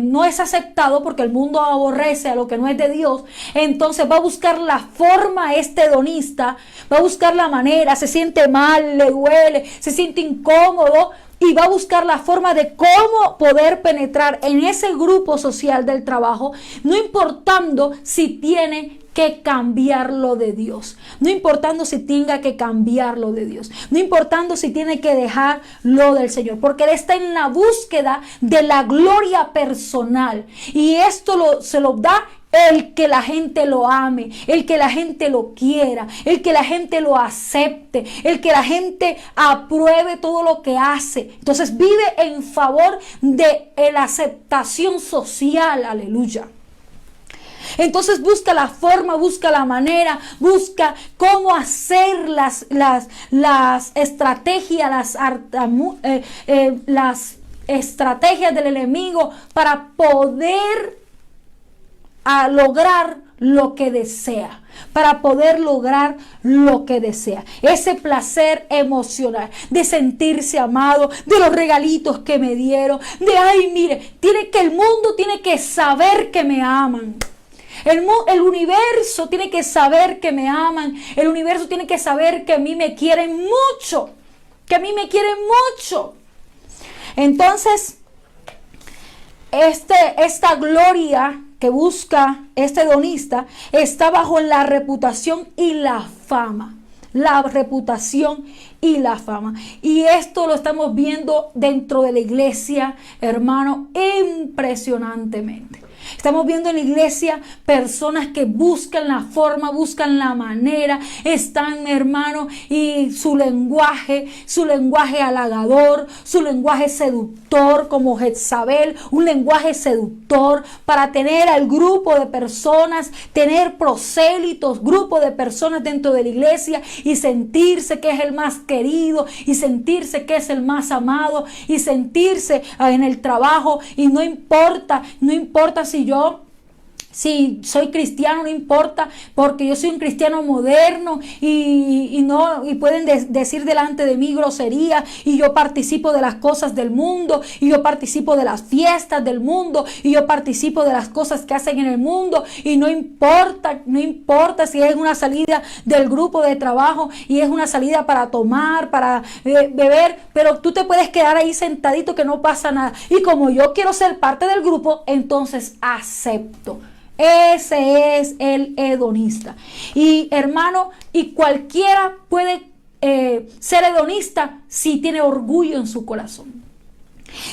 no es aceptado porque el mundo aborrece a lo que no es de Dios, entonces va a buscar la forma hedonista, va a buscar la manera, se siente mal, le duele, se siente incómodo, y va a buscar la forma de cómo poder penetrar en ese grupo social del trabajo, no importando si tiene que cambiarlo de Dios, no importando si tenga que cambiarlo de Dios, no importando si tiene que dejarlo del Señor, porque Él está en la búsqueda de la gloria personal, y esto se lo da el que la gente lo ame, el que la gente lo quiera, el que la gente lo acepte, el que la gente apruebe todo lo que hace. Entonces vive en favor de la aceptación social, aleluya. Entonces busca la forma, busca la manera, busca cómo hacer las estrategias, las estrategias del enemigo para poder lograr lo que desea, para poder lograr lo que desea. Ese placer emocional de sentirse amado, de los regalitos que me dieron, de ay, mire, el mundo tiene que saber que me aman. El universo tiene que saber que me aman. El universo tiene que saber que a mí me quieren mucho. Que a mí me quieren mucho. Entonces, esta gloria que busca este hedonista está bajo la reputación y la fama. La reputación y la fama. Y esto lo estamos viendo dentro de la iglesia, hermano, impresionantemente. Estamos viendo en la iglesia personas que buscan la forma, buscan la manera, están, hermano, y su lenguaje halagador, su lenguaje seductor como Jezabel, un lenguaje seductor para tener al grupo de personas, tener prosélitos, grupo de personas dentro de la iglesia y sentirse que es el más querido y sentirse que es el más amado y sentirse en el trabajo y no importa si soy cristiano, no importa, porque yo soy un cristiano moderno y pueden decir delante de mí groserías y yo participo de las cosas del mundo y yo participo de las fiestas del mundo y yo participo de las cosas que hacen en el mundo y no importa si es una salida del grupo de trabajo y es una salida para tomar, para beber, pero tú te puedes quedar ahí sentadito que no pasa nada. Y como yo quiero ser parte del grupo, entonces acepto. Ese es el hedonista. Y hermano, y cualquiera puede ser hedonista si tiene orgullo en su corazón.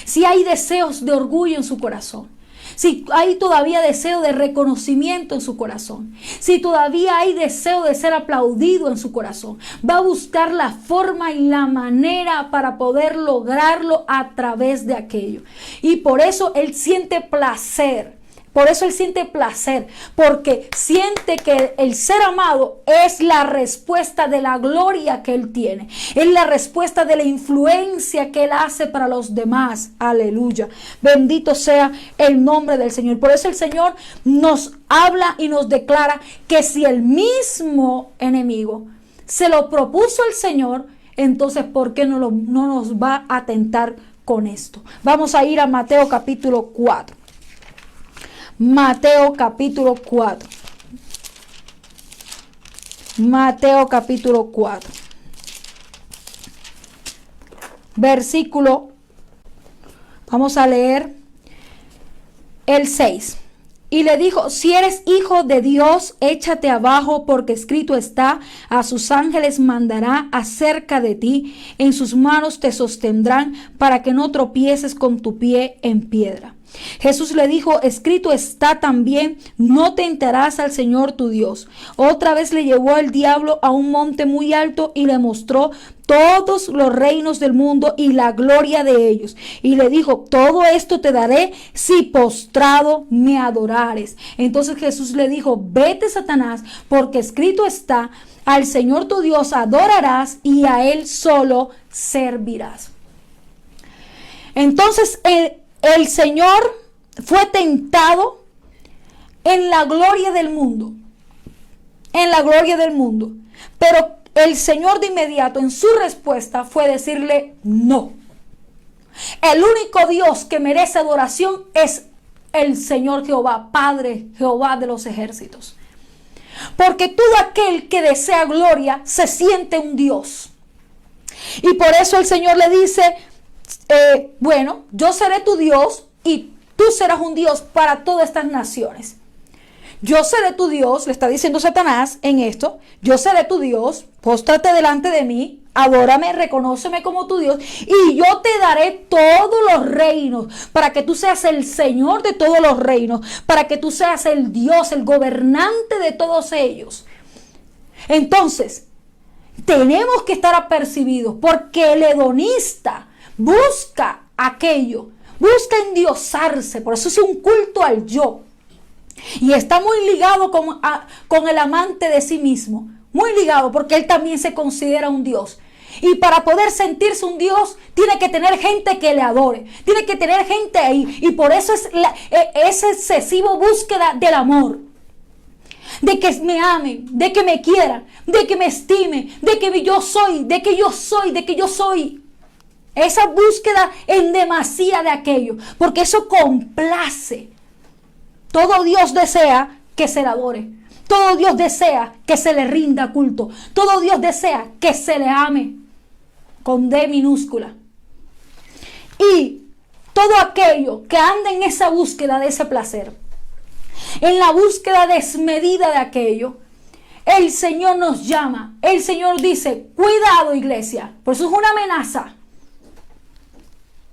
Si hay deseos de orgullo en su corazón. Si hay todavía deseo de reconocimiento en su corazón. Si todavía hay deseo de ser aplaudido en su corazón. Va a buscar la forma y la manera para poder lograrlo a través de aquello. Y por eso él siente placer. Porque siente que el ser amado es la respuesta de la gloria que él tiene. Es la respuesta de la influencia que él hace para los demás. Aleluya. Bendito sea el nombre del Señor. Por eso el Señor nos habla y nos declara que si el mismo enemigo se lo propuso el Señor, entonces ¿por qué no nos va a tentar con esto? Vamos a ir a Mateo capítulo 4. Mateo capítulo 4. Mateo capítulo 4. Versículo, vamos a leer el 6. Y le dijo: si eres hijo de Dios, échate abajo, porque escrito está: a sus ángeles mandará acerca de ti, en sus manos te sostendrán, para que no tropieces con tu pie en piedra. Jesús le dijo: escrito está también: no tentarás al Señor tu Dios. Otra vez le llevó el diablo a un monte muy alto y le mostró todos los reinos del mundo y la gloria de ellos. Y le dijo: todo esto te daré si postrado me adorares. Entonces Jesús le dijo: vete, Satanás, porque escrito está: al Señor tu Dios adorarás y a Él solo servirás. Entonces el Señor fue tentado en la gloria del mundo. En la gloria del mundo. Pero el Señor de inmediato en su respuesta fue decirle: no. El único Dios que merece adoración es el Señor Jehová, Padre Jehová de los ejércitos. Porque todo aquel que desea gloria se siente un Dios. Y por eso el Señor le dice: bueno, yo seré tu Dios y tú serás un Dios para todas estas naciones. Yo seré tu Dios, le está diciendo Satanás en esto. Yo seré tu Dios, póstrate delante de mí, adórame, reconóceme como tu Dios, y yo te daré todos los reinos, para que tú seas el Señor de todos los reinos, para que tú seas el Dios, el gobernante de todos ellos. Entonces, tenemos que estar apercibidos, porque el hedonista busca aquello, busca endiosarse, por eso es un culto al yo. Y está muy ligado con el amante de sí mismo, muy ligado, porque él también se considera un Dios. Y para poder sentirse un Dios, tiene que tener gente que le adore, tiene que tener gente ahí. Y por eso es esa excesiva búsqueda del amor. De que me amen, de que me quieran, de que me estimen, de que yo soy, de que yo soy, de que yo soy. Esa búsqueda en demasía de aquello, porque eso complace. Todo Dios desea que se le adore. Todo Dios desea que se le rinda culto. Todo Dios desea que se le ame con D minúscula. Y todo aquello que anda en esa búsqueda de ese placer, en la búsqueda desmedida de aquello, el Señor nos llama. El Señor dice, cuidado, iglesia. Por eso es una amenaza.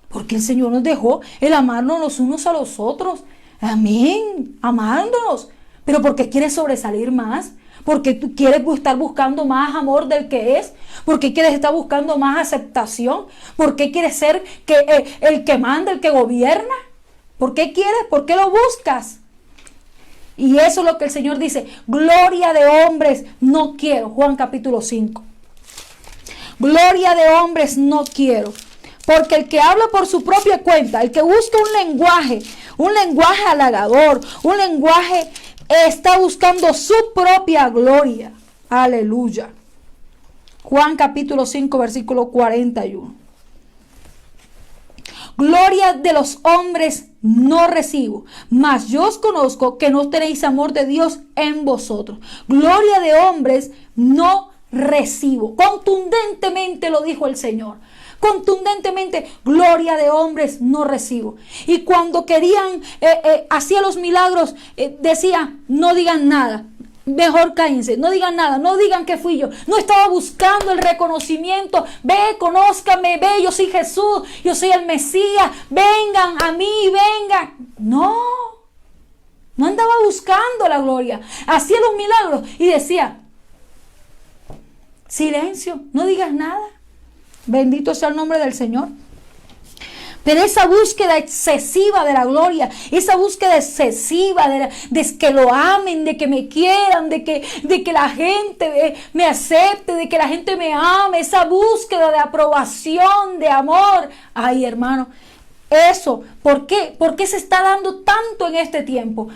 Porque el Señor nos dejó el amarnos los unos a los otros. Amén. Amándonos. Pero ¿por qué quieres sobresalir más? Porque tú quieres estar buscando más amor del que es. Porque quieres estar buscando más aceptación. Porque quieres ser el que manda, el que gobierna. ¿Por qué quieres? ¿Por qué lo buscas? Y eso es lo que el Señor dice. Gloria de hombres no quiero. Juan capítulo 5. Gloria de hombres no quiero. Porque el que habla por su propia cuenta, el que busca un lenguaje halagador, un lenguaje, está buscando su propia gloria. Aleluya. Juan capítulo 5, versículo 41. Gloria de los hombres no recibo, mas yo os conozco que no tenéis amor de Dios en vosotros. Gloria de hombres no recibo. Contundentemente lo dijo el Señor. Contundentemente, gloria de hombres no recibo. Y cuando querían, hacía los milagros, decía, no digan nada. Mejor cállense, no digan nada, no digan que fui yo. No estaba buscando el reconocimiento. Ve, conózcame, ve, yo soy Jesús, yo soy el Mesías. Vengan a mí, vengan. No andaba buscando la gloria. Hacía los milagros y decía, silencio, no digas nada. Bendito sea el nombre del Señor. Pero esa búsqueda excesiva de la gloria, esa búsqueda excesiva de que lo amen, de que me quieran, de que la gente me acepte, de que la gente me ame, esa búsqueda de aprobación, de amor. Ay, hermano, eso, ¿por qué? ¿Por qué se está dando tanto en este tiempo?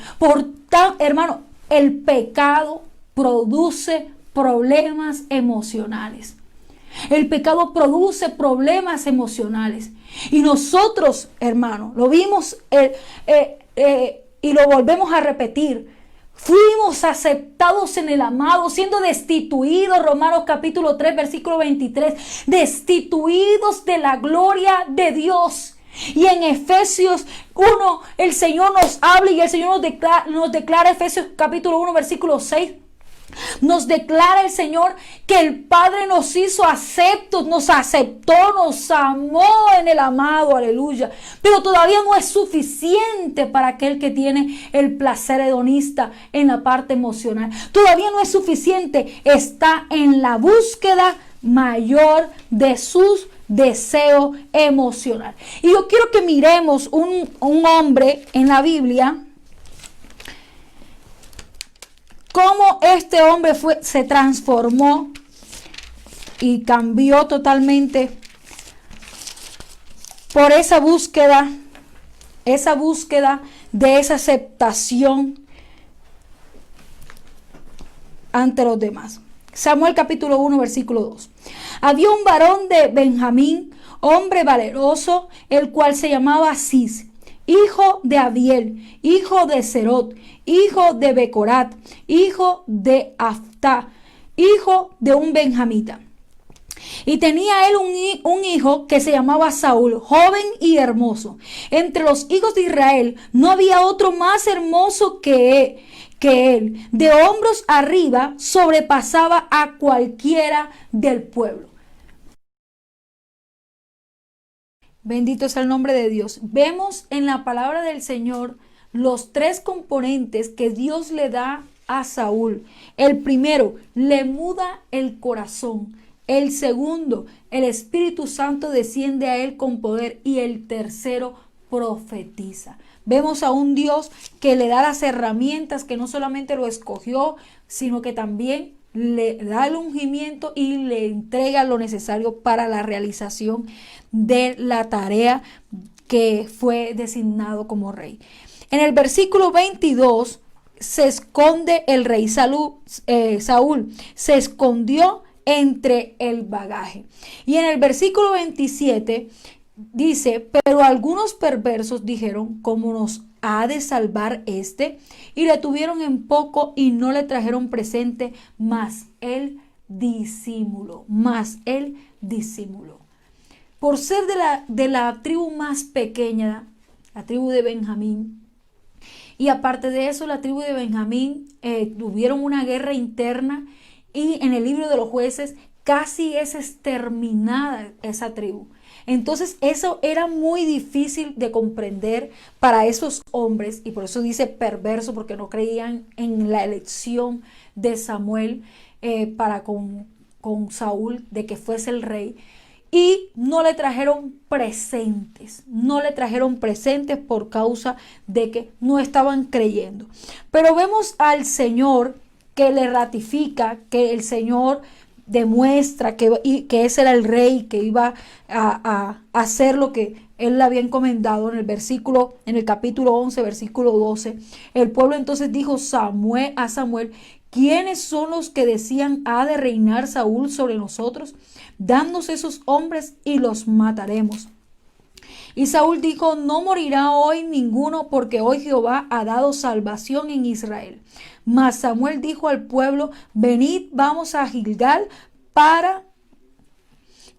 Hermano, el pecado produce problemas emocionales. El pecado produce problemas emocionales. Y nosotros, hermanos, lo vimos y lo volvemos a repetir. Fuimos aceptados en el amado, siendo destituidos, Romanos capítulo 3, versículo 23, destituidos de la gloria de Dios. Y en Efesios 1, el Señor nos habla y el Señor nos declara Efesios capítulo 1, versículo 6. Nos declara el Señor que el Padre nos hizo aceptos, nos aceptó, nos amó en el amado, aleluya. Pero todavía no es suficiente para aquel que tiene el placer hedonista en la parte emocional. Todavía no es suficiente, está en la búsqueda mayor de sus deseos emocionales. Y yo quiero que miremos un hombre en la Biblia, cómo este hombre se transformó y cambió totalmente por esa búsqueda de esa aceptación ante los demás. Samuel capítulo 1, versículo 2. Había un varón de Benjamín, hombre valeroso, el cual se llamaba Cis, hijo de Abiel, hijo de Serot, hijo de Becorat, hijo de Aftá, hijo de un benjamita. Y tenía él un hijo que se llamaba Saúl, joven y hermoso. Entre los hijos de Israel no había otro más hermoso que él. De hombros arriba sobrepasaba a cualquiera del pueblo. Bendito sea el nombre de Dios. Vemos en la palabra del Señor los tres componentes que Dios le da a Saúl. El primero, le muda el corazón. El segundo, el Espíritu Santo desciende a él con poder. Y el tercero, profetiza. Vemos a un Dios que le da las herramientas, que no solamente lo escogió, sino que también le da el ungimiento y le entrega lo necesario para la realización de la tarea que fue designado como rey. En el versículo 22 se esconde el rey Saúl, se escondió entre el bagaje. Y en el versículo 27 dice, pero algunos perversos dijeron, ¿cómo nos ha de salvar este? Y le tuvieron en poco y no le trajeron presente, mas él disimuló, Por ser de la tribu más pequeña, la tribu de Benjamín, Y aparte de eso, la tribu de Benjamín tuvieron una guerra interna y en el libro de los jueces casi es exterminada esa tribu. Entonces eso era muy difícil de comprender para esos hombres, y por eso dice perverso, porque no creían en la elección de Samuel para con Saúl, de que fuese el rey. Y no le trajeron presentes, por causa de que no estaban creyendo. Pero vemos al Señor que le ratifica, que el Señor demuestra que ese era el rey, que iba a hacer lo que él le había encomendado. En el capítulo 11, versículo 12, el pueblo entonces dijo a Samuel: ¿quiénes son los que decían ha de reinar Saúl sobre nosotros? Danos esos hombres y los mataremos. Y Saúl dijo: no morirá hoy ninguno, porque hoy Jehová ha dado salvación en Israel. Mas Samuel dijo al pueblo: venid, vamos a Gilgal para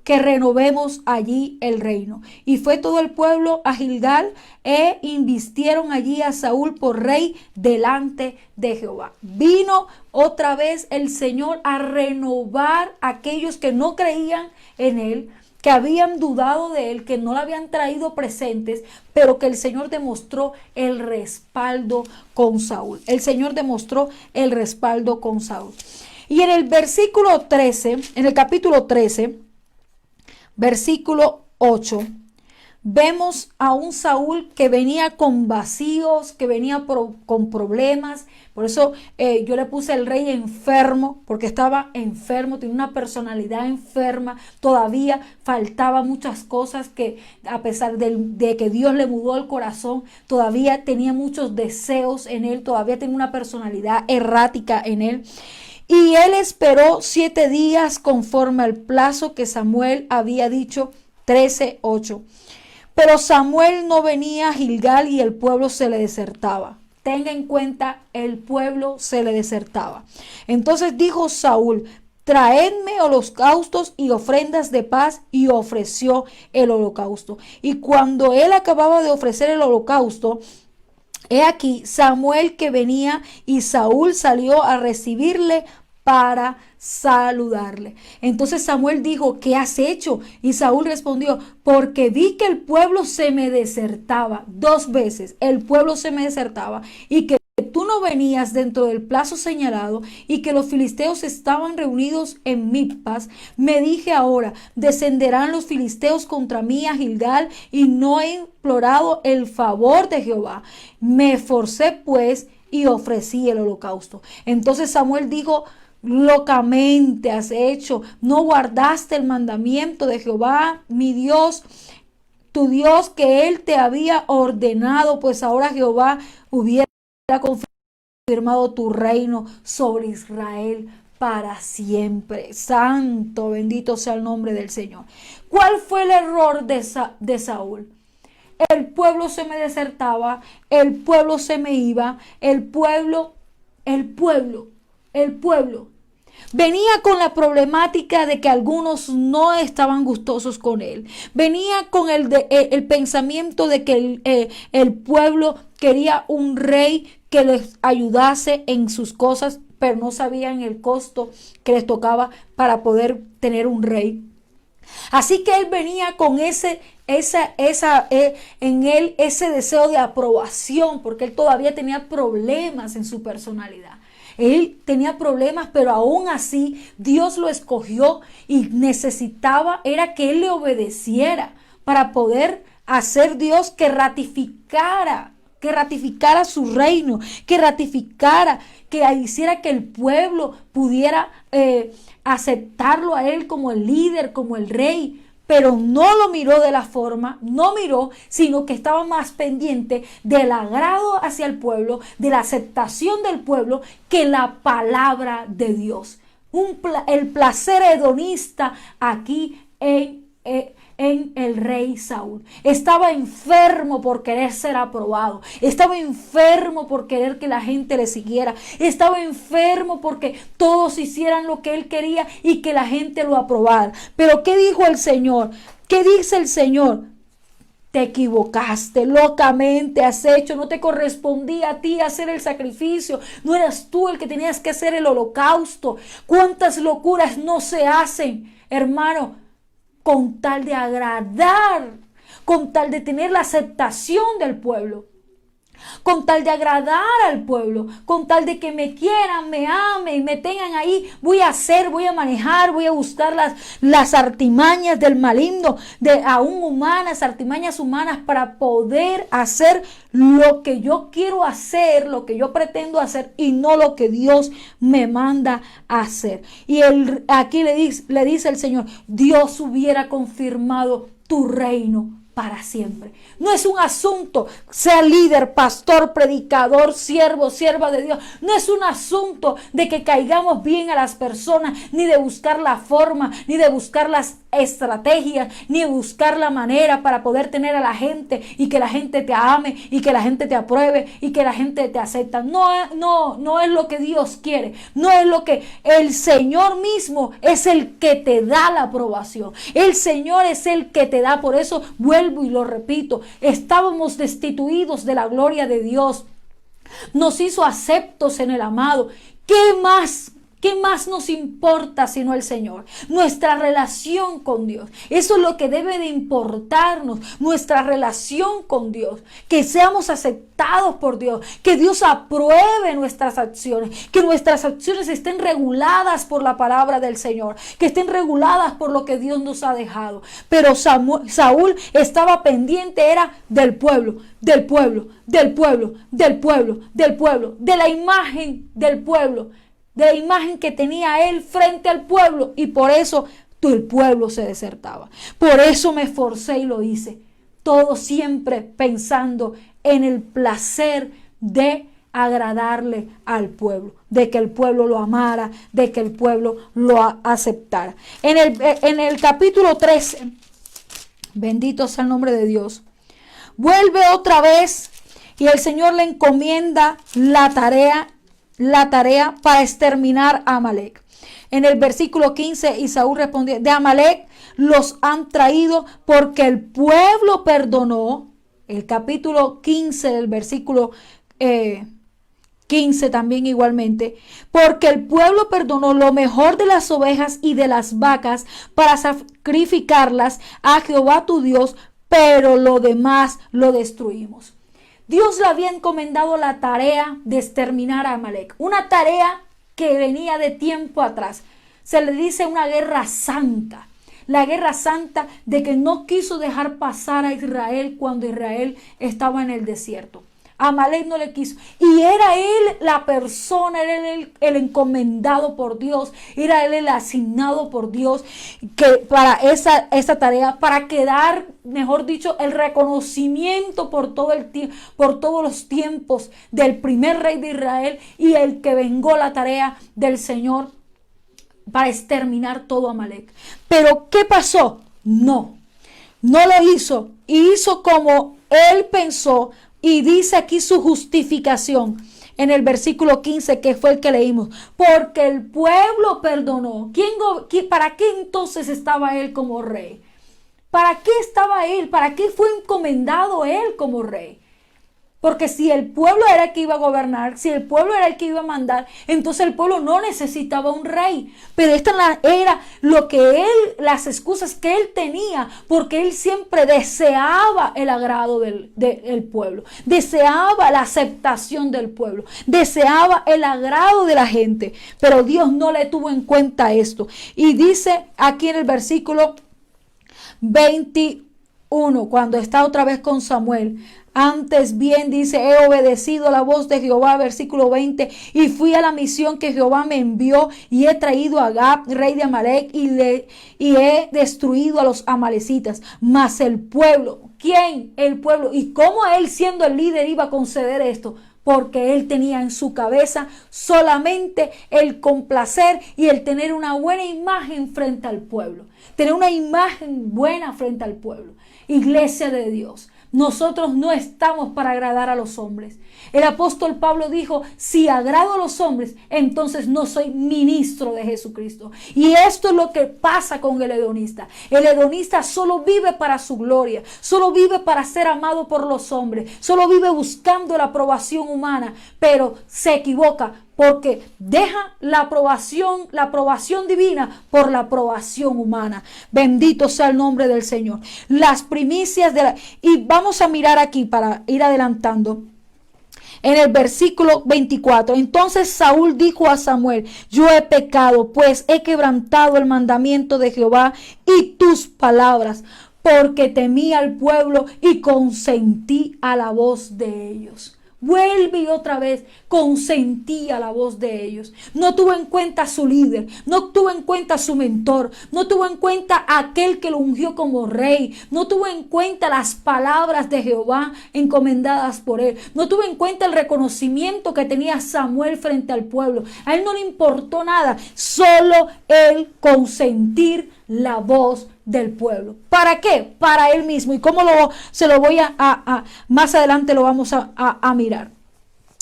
que renovemos allí el reino. Y fue todo el pueblo a Gilgal e invistieron allí a Saúl por rey delante de Jehová. Vino otra vez el Señor a renovar a aquellos que no creían en él, que habían dudado de él, que no le habían traído presentes, pero que el Señor demostró el respaldo con Saúl. El Señor demostró el respaldo con Saúl. Y en el versículo 13, en el capítulo 13, versículo 8, vemos a un Saúl que venía con vacíos, que venía con problemas. Por eso yo le puse el rey enfermo, porque estaba enfermo, tenía una personalidad enferma. Todavía faltaba muchas cosas, que a pesar de que Dios le mudó el corazón, todavía tenía muchos deseos en él, todavía tenía una personalidad errática en él. Y él esperó 7 días conforme al plazo que Samuel había dicho, 13:8. Pero Samuel no venía a Gilgal y el pueblo se le desertaba. Tenga en cuenta, el pueblo se le desertaba. Entonces dijo Saúl: traedme holocaustos y ofrendas de paz, y ofreció el holocausto. Y cuando él acababa de ofrecer el holocausto, he aquí Samuel que venía, y Saúl salió a recibirle para saludarle. Entonces Samuel dijo: ¿qué has hecho? Y Saúl respondió: porque vi que el pueblo se me desertaba. 2 veces el pueblo se me desertaba, y que tú no venías dentro del plazo señalado, y que los filisteos estaban reunidos en Mizpas. Me dije ahora: descenderán los filisteos contra mí a Gilgal, y no he implorado el favor de Jehová. Me esforcé pues y ofrecí el holocausto. Entonces Samuel dijo: locamente has hecho, no guardaste el mandamiento de Jehová mi Dios, tu Dios, que él te había ordenado, pues ahora Jehová hubiera confirmado tu reino sobre Israel para siempre. Santo, bendito sea el nombre del Señor. ¿Cuál fue el error de Saúl? El pueblo se me desertaba, el pueblo se me iba, el pueblo venía con la problemática de que algunos no estaban gustosos con él. Venía con el pensamiento de que el pueblo quería un rey que les ayudase en sus cosas, pero no sabían el costo que les tocaba para poder tener un rey. Así que él venía con ese deseo de aprobación, porque él todavía tenía problemas en su personalidad. Él tenía problemas, pero aún así Dios lo escogió, y necesitaba era que él le obedeciera para poder hacer Dios que ratificara su reino, que ratificara, que hiciera que el pueblo pudiera aceptarlo a él como el líder, como el rey. Pero no lo miró de la forma, sino que estaba más pendiente del agrado hacia el pueblo, de la aceptación del pueblo, que la palabra de Dios. El placer hedonista aquí en el rey Saúl. Estaba enfermo por querer ser aprobado. Estaba enfermo por querer que la gente le siguiera. Estaba enfermo porque todos hicieran lo que él quería y que la gente lo aprobara. Pero ¿qué dijo el Señor? ¿Qué dice el Señor? te equivocaste, locamente has hecho, no te correspondía a ti hacer el sacrificio, no eras tú el que tenías que hacer el holocausto. ¿Cuántas locuras no se hacen, hermano, con tal de agradar, con tal de tener la aceptación del pueblo? Con tal de agradar al pueblo, con tal de que me quieran, me amen, me tengan ahí, voy a manejar, voy a buscar las artimañas del maligno, aún humanas, artimañas humanas, para poder hacer lo que yo quiero hacer, lo que yo pretendo hacer, y no lo que Dios me manda a hacer. Y aquí le dice el Señor: Dios hubiera confirmado tu reino para siempre. No es un asunto, sea líder, pastor, predicador, siervo, sierva de Dios. No es un asunto de que caigamos bien a las personas, ni de buscar la forma, ni de buscar las estrategias, ni de buscar la manera para poder tener a la gente y que la gente te ame y que la gente te apruebe y que la gente te acepta. No es lo que Dios quiere. No es lo que el Señor mismo es el que te da la aprobación. El Señor es el que te da. Por eso vuelvo y lo repito. Estábamos destituidos de la gloria de Dios. Nos hizo aceptos en el amado. ¿Qué más? ¿Qué más nos importa sino el Señor? Nuestra relación con Dios. Eso es lo que debe de importarnos. Nuestra relación con Dios. Que seamos aceptados por Dios. Que Dios apruebe nuestras acciones. Que nuestras acciones estén reguladas por la palabra del Señor. Que estén reguladas por lo que Dios nos ha dejado. Pero Saúl estaba pendiente, era del pueblo, del pueblo, del pueblo, del pueblo, del pueblo, de la imagen del pueblo, de la imagen que tenía él frente al pueblo, y por eso el pueblo se desertaba. Por eso me esforcé y lo hice. Todo siempre pensando en el placer de agradarle al pueblo, de que el pueblo lo amara, de que el pueblo lo aceptara. En el capítulo 13, bendito sea el nombre de Dios, vuelve otra vez y el Señor le encomienda la tarea para exterminar a Amalec. En el versículo 15, y Saúl respondió: de Amalec los han traído porque el pueblo perdonó. El capítulo 15 del versículo 15 también igualmente: porque el pueblo perdonó lo mejor de las ovejas y de las vacas para sacrificarlas a Jehová tu Dios, pero lo demás lo destruimos. Dios le había encomendado la tarea de exterminar a Amalec, una tarea que venía de tiempo atrás. Se le dice una guerra santa, la guerra santa de que no quiso dejar pasar a Israel cuando Israel estaba en el desierto. Amalec no le quiso, y era él la persona, era él el encomendado por Dios, era él el asignado por Dios que para esa tarea, para quedar, mejor dicho, el reconocimiento por todos los tiempos del primer rey de Israel, y el que vengó la tarea del Señor para exterminar todo Amalec. Pero ¿qué pasó? No lo hizo, y hizo como él pensó. Y dice aquí su justificación en el versículo 15, que fue el que leímos: porque el pueblo perdonó. ¿Para qué entonces estaba él como rey? ¿Para qué estaba él? ¿Para qué fue encomendado él como rey? Porque si el pueblo era el que iba a gobernar, si el pueblo era el que iba a mandar, entonces el pueblo no necesitaba un rey. Pero esta era las excusas que él tenía, porque él siempre deseaba el agrado del pueblo, deseaba la aceptación del pueblo, deseaba el agrado de la gente. Pero Dios no le tuvo en cuenta esto. Y dice aquí en el versículo 21, cuando está otra vez con Samuel: antes bien, dice, he obedecido la voz de Jehová, versículo 20, y fui a la misión que Jehová me envió, y he traído a Agag, rey de Amalec, y he destruido a los amalecitas. Mas el pueblo, ¿quién? El pueblo. ¿Y cómo él, siendo el líder, iba a conceder esto? Porque él tenía en su cabeza solamente el complacer y el tener una buena imagen frente al pueblo. Tener una imagen buena frente al pueblo. Iglesia de Dios, Nosotros no estamos para agradar a los hombres. El apóstol Pablo dijo, si agrado a los hombres, entonces no soy ministro de Jesucristo. Y esto es lo que pasa con el hedonista. El hedonista solo vive para su gloria, solo vive para ser amado por los hombres, solo vive buscando la aprobación humana, pero se equivoca porque deja la aprobación divina por la aprobación humana. Bendito sea el nombre del Señor. Las primicias y vamos a mirar aquí para ir adelantando. En el versículo 24, entonces Saúl dijo a Samuel, yo he pecado, pues he quebrantado el mandamiento de Jehová y tus palabras, porque temí al pueblo y consentí a la voz de ellos. Vuelve y otra vez consentí a la voz de ellos. No tuvo en cuenta a su líder, no tuvo en cuenta a su mentor, no tuvo en cuenta a aquel que lo ungió como rey, no tuvo en cuenta las palabras de Jehová encomendadas por él, no tuvo en cuenta el reconocimiento que tenía Samuel frente al pueblo. A él no le importó nada, solo él consentir la voz del pueblo. ¿Para qué? Para él mismo. ¿Y cómo se lo voy más adelante lo vamos a mirar?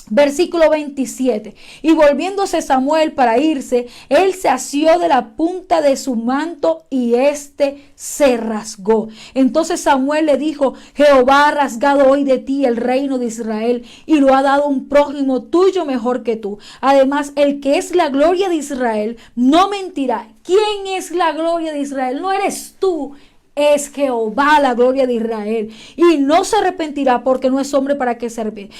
Versículo 27. Y volviéndose Samuel para irse, él se asió de la punta de su manto y éste se rasgó. Entonces Samuel le dijo, Jehová ha rasgado hoy de ti el reino de Israel y lo ha dado un prójimo tuyo mejor que tú. Además, el que es la gloria de Israel no mentirá. ¿Quién es la gloria de Israel? No eres tú. Es Jehová la gloria de Israel. Y no se arrepentirá porque no es hombre para que se arrepienta.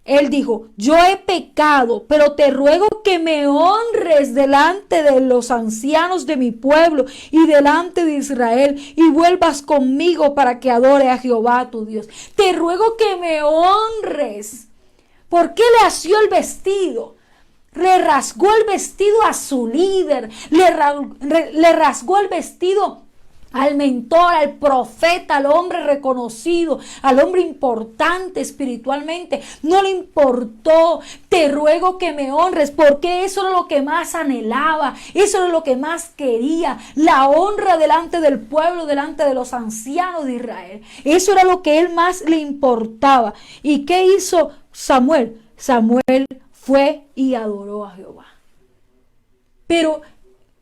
Él dijo, yo he pecado, pero te ruego que me honres delante de los ancianos de mi pueblo y delante de Israel y vuelvas conmigo para que adore a Jehová tu Dios. Te ruego que me honres. ¿Por qué le asió el vestido? Le rasgó el vestido a su líder, le rasgó el vestido al mentor, al profeta, al hombre reconocido, al hombre importante espiritualmente. No le importó. Te ruego que me honres, porque eso era lo que más anhelaba, eso era lo que más quería, la honra delante del pueblo, delante de los ancianos de Israel. Eso era lo que él más le importaba. ¿Y qué hizo Samuel? Samuel fue y adoró a Jehová, pero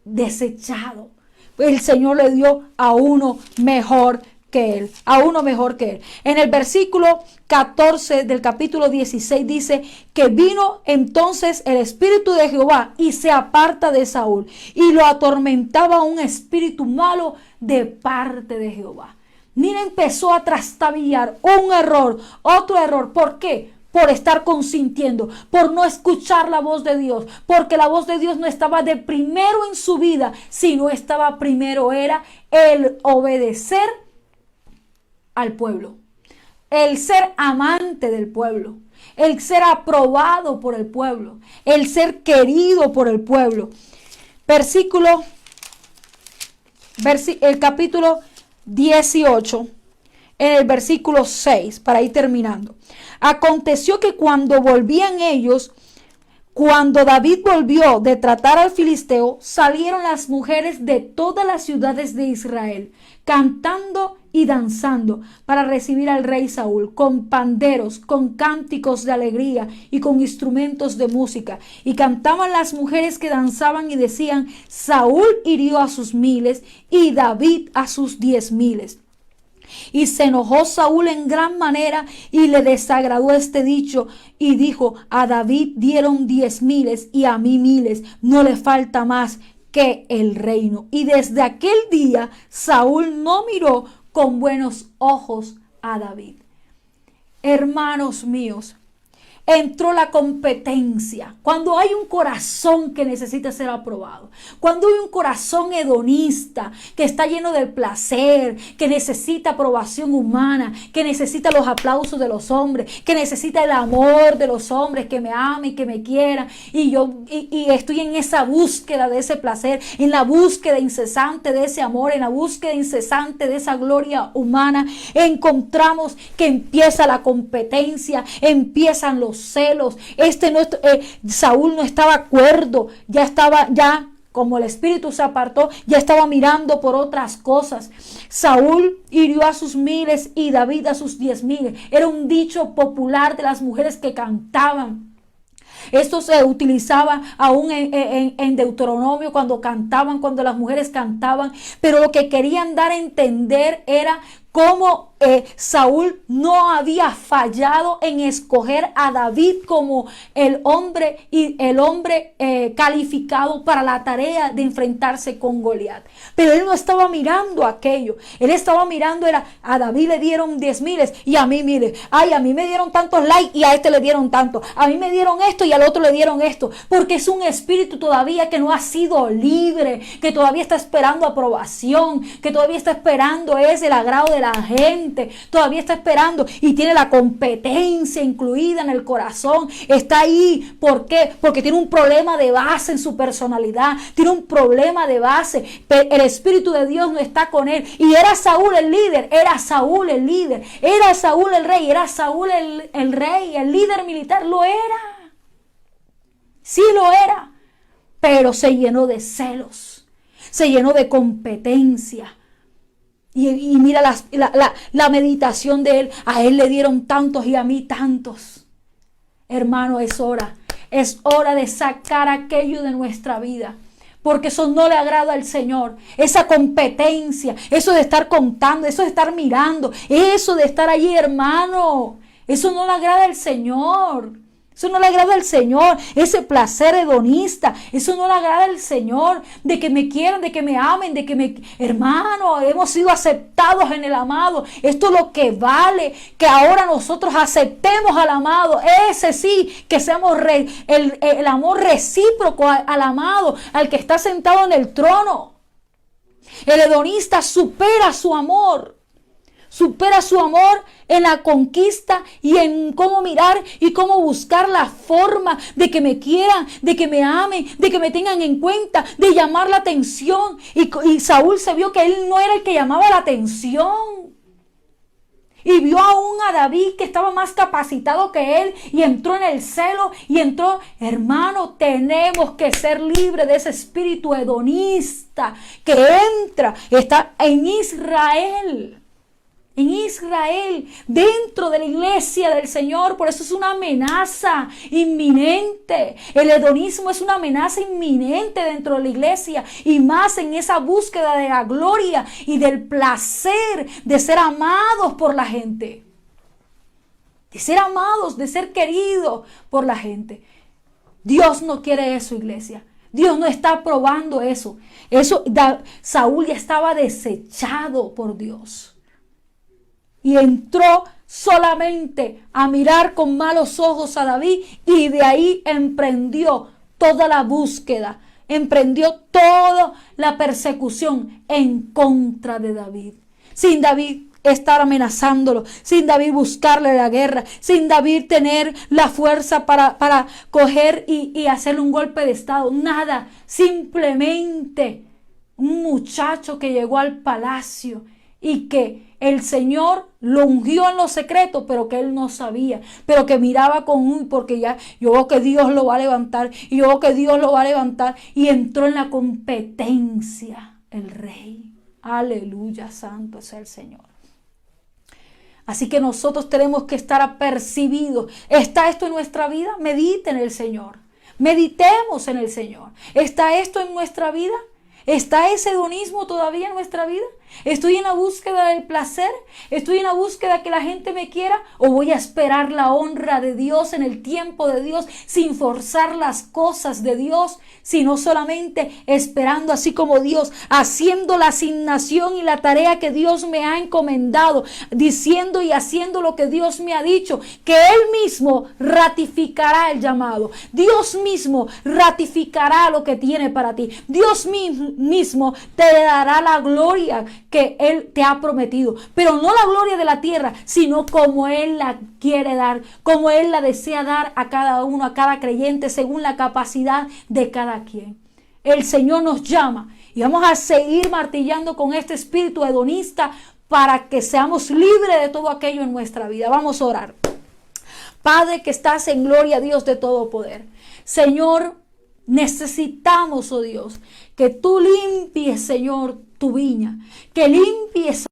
desechado. El Señor le dio a uno mejor que él, a uno mejor que él. En el versículo 14 del capítulo 16 dice que vino entonces el espíritu de Jehová y se aparta de Saúl y lo atormentaba un espíritu malo de parte de Jehová. Mira, empezó a trastabillar un error, otro error. ¿Por qué? Por estar consintiendo, por no escuchar la voz de Dios, porque la voz de Dios no estaba de primero en su vida, sino estaba primero era el obedecer al pueblo, el ser amante del pueblo, el ser aprobado por el pueblo, el ser querido por el pueblo. El capítulo 18, en el versículo 6, para ir terminando. Aconteció que cuando David volvió de tratar al filisteo, salieron las mujeres de todas las ciudades de Israel, cantando y danzando para recibir al rey Saúl, con panderos, con cánticos de alegría y con instrumentos de música. Y cantaban las mujeres que danzaban y decían, Saúl hirió a sus miles y David a sus 10,000. Y se enojó Saúl en gran manera y le desagradó este dicho y dijo, a David dieron 10,000 y a mí 1,000, no le falta más que el reino. Y desde aquel día Saúl no miró con buenos ojos a David. Hermanos míos, entró la competencia. Cuando hay un corazón que necesita ser aprobado, cuando hay un corazón hedonista que está lleno del placer, que necesita aprobación humana, que necesita los aplausos de los hombres, que necesita el amor de los hombres, que me amen, que me quieran, y estoy en esa búsqueda de ese placer, en la búsqueda incesante de ese amor, en la búsqueda incesante de esa gloria humana, encontramos que empieza la competencia, empiezan los celos. Saúl no estaba cuerdo, ya como el espíritu se apartó, ya estaba mirando por otras cosas. Saúl hirió a sus 1000 y David a sus 10,000. Era un dicho popular de las mujeres que cantaban. Esto se utilizaba aún en Deuteronomio cuando cantaban, cuando las mujeres cantaban. Pero lo que querían dar a entender era cómo Saúl no había fallado en escoger a David como el hombre calificado para la tarea de enfrentarse con Goliat. Pero él no estaba mirando aquello. Él estaba mirando, a David le dieron 10,000 y a mí, mire, ay, a mí me dieron tantos likes y a este le dieron tanto. A mí me dieron esto y al otro le dieron esto. Porque es un espíritu todavía que no ha sido libre, que todavía está esperando aprobación, que todavía está esperando el agrado de la gente, todavía está esperando y tiene la competencia incluida en el corazón. Está ahí, ¿por qué? Porque tiene un problema de base en su personalidad, tiene un problema de base. El Espíritu de Dios no está con él. Y era Saúl el líder, era Saúl el líder, era Saúl el rey, era Saúl el rey, el líder militar, lo era. Sí lo era, pero se llenó de celos, se llenó de competencia. Y mira la meditación de él. A él le dieron tantos y a mí tantos. Hermano, es hora de sacar aquello de nuestra vida, porque eso no le agrada al Señor. Esa competencia, eso de estar contando, eso de estar mirando, eso de estar allí, hermano, eso no le agrada al Señor. Eso no le agrada al Señor, ese placer hedonista, eso no le agrada al Señor, de que me quieran, de que me amen, Hermano, hemos sido aceptados en el amado. Esto es lo que vale, que ahora nosotros aceptemos al amado. Ese sí, que seamos el amor recíproco al amado, al que está sentado en el trono. El hedonista supera su amor en la conquista y en cómo mirar y cómo buscar la forma de que me quieran, de que me amen, de que me tengan en cuenta, de llamar la atención. Y Saúl se vio que él no era el que llamaba la atención. Y vio aún a David, que estaba más capacitado que él, y entró en el celo y entró. Hermano, tenemos que ser libres de ese espíritu hedonista que está en Israel. En Israel, dentro de la iglesia del Señor. Por eso es una amenaza inminente. El hedonismo es una amenaza inminente dentro de la iglesia, y más en esa búsqueda de la gloria y del placer de ser amados por la gente, de ser amados, de ser queridos por la gente. Dios no quiere eso, iglesia. Dios no está aprobando eso. Saúl ya estaba desechado por Dios. Y entró solamente a mirar con malos ojos a David, y de ahí emprendió toda la búsqueda, emprendió toda la persecución en contra de David. Sin David estar amenazándolo, sin David buscarle la guerra, sin David tener la fuerza para coger y hacerle un golpe de estado. Nada, simplemente un muchacho que llegó al palacio y que el Señor lo ungió en lo secreto, pero que él no sabía, pero que miraba porque ya yo veo que Dios lo va a levantar, y yo veo que Dios lo va a levantar, y entró en la competencia el rey. Aleluya, santo sea el Señor. Así que nosotros tenemos que estar apercibidos. ¿Está esto en nuestra vida? Medite en el Señor. Meditemos en el Señor. ¿Está esto en nuestra vida? ¿Está ese hedonismo todavía en nuestra vida? ¿Estoy en la búsqueda del placer? ¿Estoy en la búsqueda de que la gente me quiera? ¿O voy a esperar la honra de Dios en el tiempo de Dios, sin forzar las cosas de Dios, sino solamente esperando, así como Dios, haciendo la asignación y la tarea que Dios me ha encomendado, diciendo y haciendo lo que Dios me ha dicho, que Él mismo ratificará el llamado? Dios mismo ratificará lo que tiene para ti. Dios mismo te dará la gloria que Él te ha prometido, pero no la gloria de la tierra, sino como Él la quiere dar, como Él la desea dar a cada uno, a cada creyente, según la capacidad de cada quien. El Señor nos llama y vamos a seguir martillando con este espíritu hedonista para que seamos libres de todo aquello en nuestra vida. Vamos a orar. Padre que estás en gloria, Dios de todo poder. Señor, Necesitamos, oh Dios, que tú limpies, Señor, tu viña, que limpies